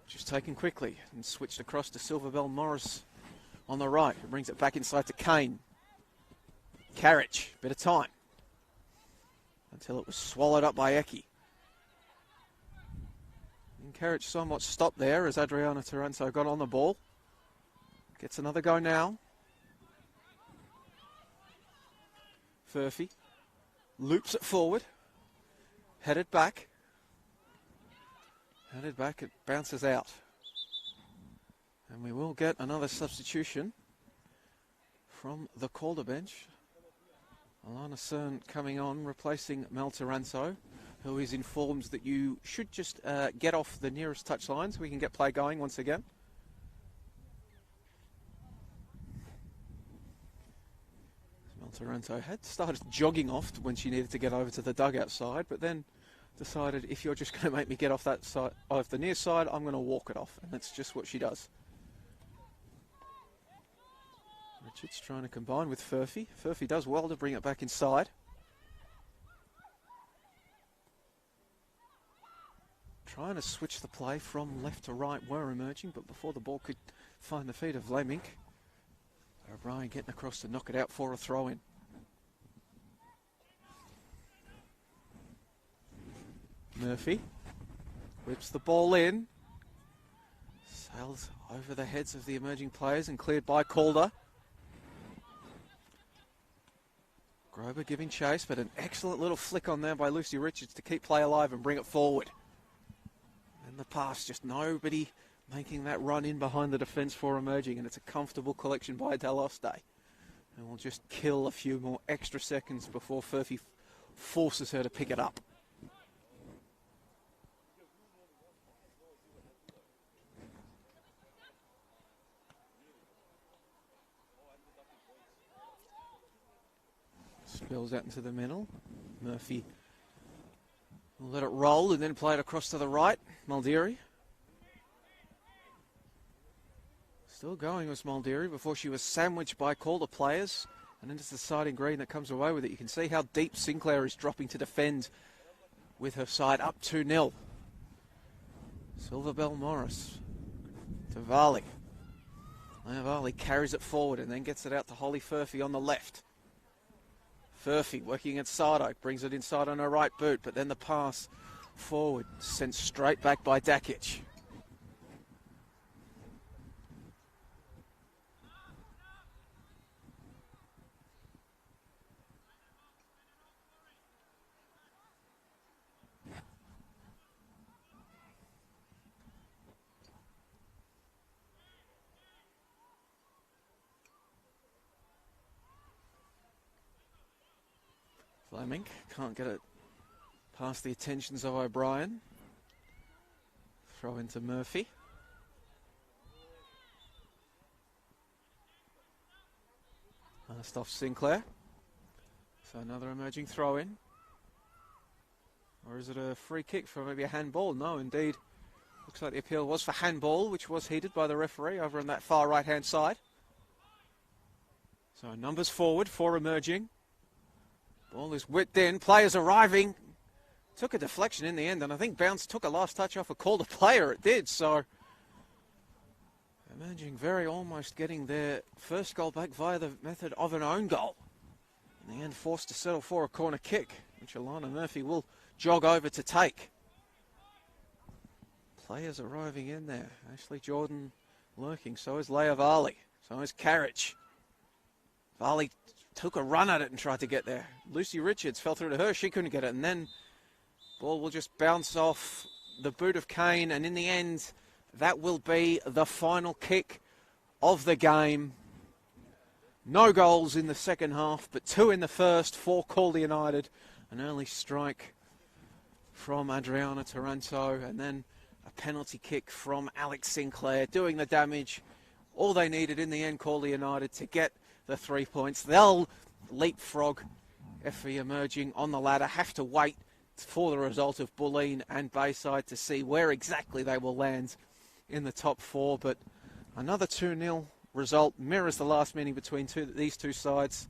which is taken quickly and switched across to Silverbell Morris on the right, who brings it back inside to Kane. Carriage, bit of time until it was swallowed up by Eki. And Carriage somewhat stopped there as Adriana Taranto got on the ball. Gets another go now. Furphy Loops it forward. Headed back. Headed back, it bounces out. And we will get another substitution from the Calder bench. Alana Cern coming on, replacing Mel Taranto, who is informed that you should just get off the nearest touchline so we can get play going once again. Mel Taranto had started jogging off when she needed to get over to the dugout side, but then decided, if you're just going to make me get off that side, off the near side, I'm going to walk it off. And that's just what she does. Richards trying to combine with Furphy. Furphy does well to bring it back inside. Trying to switch the play from left to right were emerging, but before the ball could find the feet of Lemink, O'Brien getting across to knock it out for a throw-in. Murphy whips the ball in. Sails over the heads of the emerging players and cleared by Calder. Grover giving chase, but an excellent little flick on there by Lucy Richards to keep play alive and bring it forward. And the pass, just nobody making that run in behind the defence for emerging, and it's a comfortable collection by Daloste. And we'll just kill a few more extra seconds before Furphy forces her to pick it up. Spills out into the middle. Murphy will let it roll and then play it across to the right. Muldeary. Still going was Muldeary before she was sandwiched by Calder players. And into the siding green that comes away with it. You can see how deep Sinclair is dropping to defend with her side up 2-0. Silverbell Morris to Varley. Now Varley carries it forward and then gets it out to Holly Furphy on the left. Furphy working at side oak, brings it inside on her right boot, but then the pass forward sent straight back by Dakic. Fleming can't get it past the attentions of O'Brien. Throw into Murphy. Last off Sinclair. So another emerging throw in. Or is it a free kick for maybe a handball? No, indeed. Looks like the appeal was for handball, which was heeded by the referee over on that far right-hand side. So numbers forward for emerging. Ball is whipped in, players arriving. Took a deflection in the end, and I think Bounce took a last touch off a Calder player. It did, so emerging very almost getting their first goal back via the method of an own goal. In the end, forced to settle for a corner kick, which Alana Murphy will jog over to take. Players arriving in there. Ashley Jordan lurking, so is Leah Varley, so is Carriage. Varley took a run at it and tried to get there. Lucy Richards fell through to her. She couldn't get it. And then ball will just bounce off the boot of Kane. And in the end, that will be the final kick of the game. No goals in the second half, but 2 in the first for Calder United. An early strike from Adriana Taranto. And then a penalty kick from Alex Sinclair doing the damage. All they needed in the end, Calder United, to get the 3 points. They'll leapfrog FE emerging on the ladder, have to wait for the result of Bulleen and Bayside to see where exactly they will land in the top 4. But another 2-0 result mirrors the last meeting between these two sides.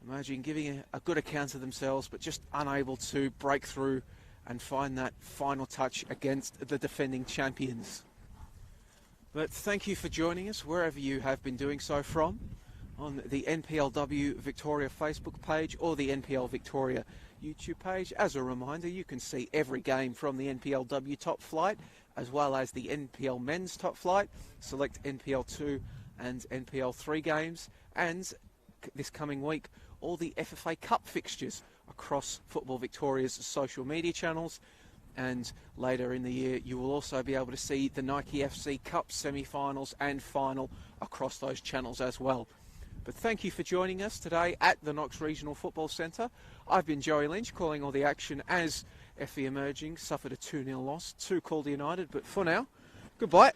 Emerging giving a good account of themselves, but just unable to break through and find that final touch against the defending champions. But thank you for joining us wherever you have been doing so from, on the NPLW Victoria Facebook page or the NPL Victoria YouTube page. As a reminder, you can see every game from the NPLW Top Flight as well as the NPL Men's Top Flight. Select NPL 2 and NPL 3 games, and this coming week all the FFA Cup fixtures across Football Victoria's social media channels. And later in the year, you will also be able to see the Nike FC Cup semi-finals and final across those channels as well. But thank you for joining us today at the Knox Regional Football Centre. I've been Joey Lynch, calling all the action as FE Emerging suffered a 2-0 loss to Calder United. But for now, goodbye.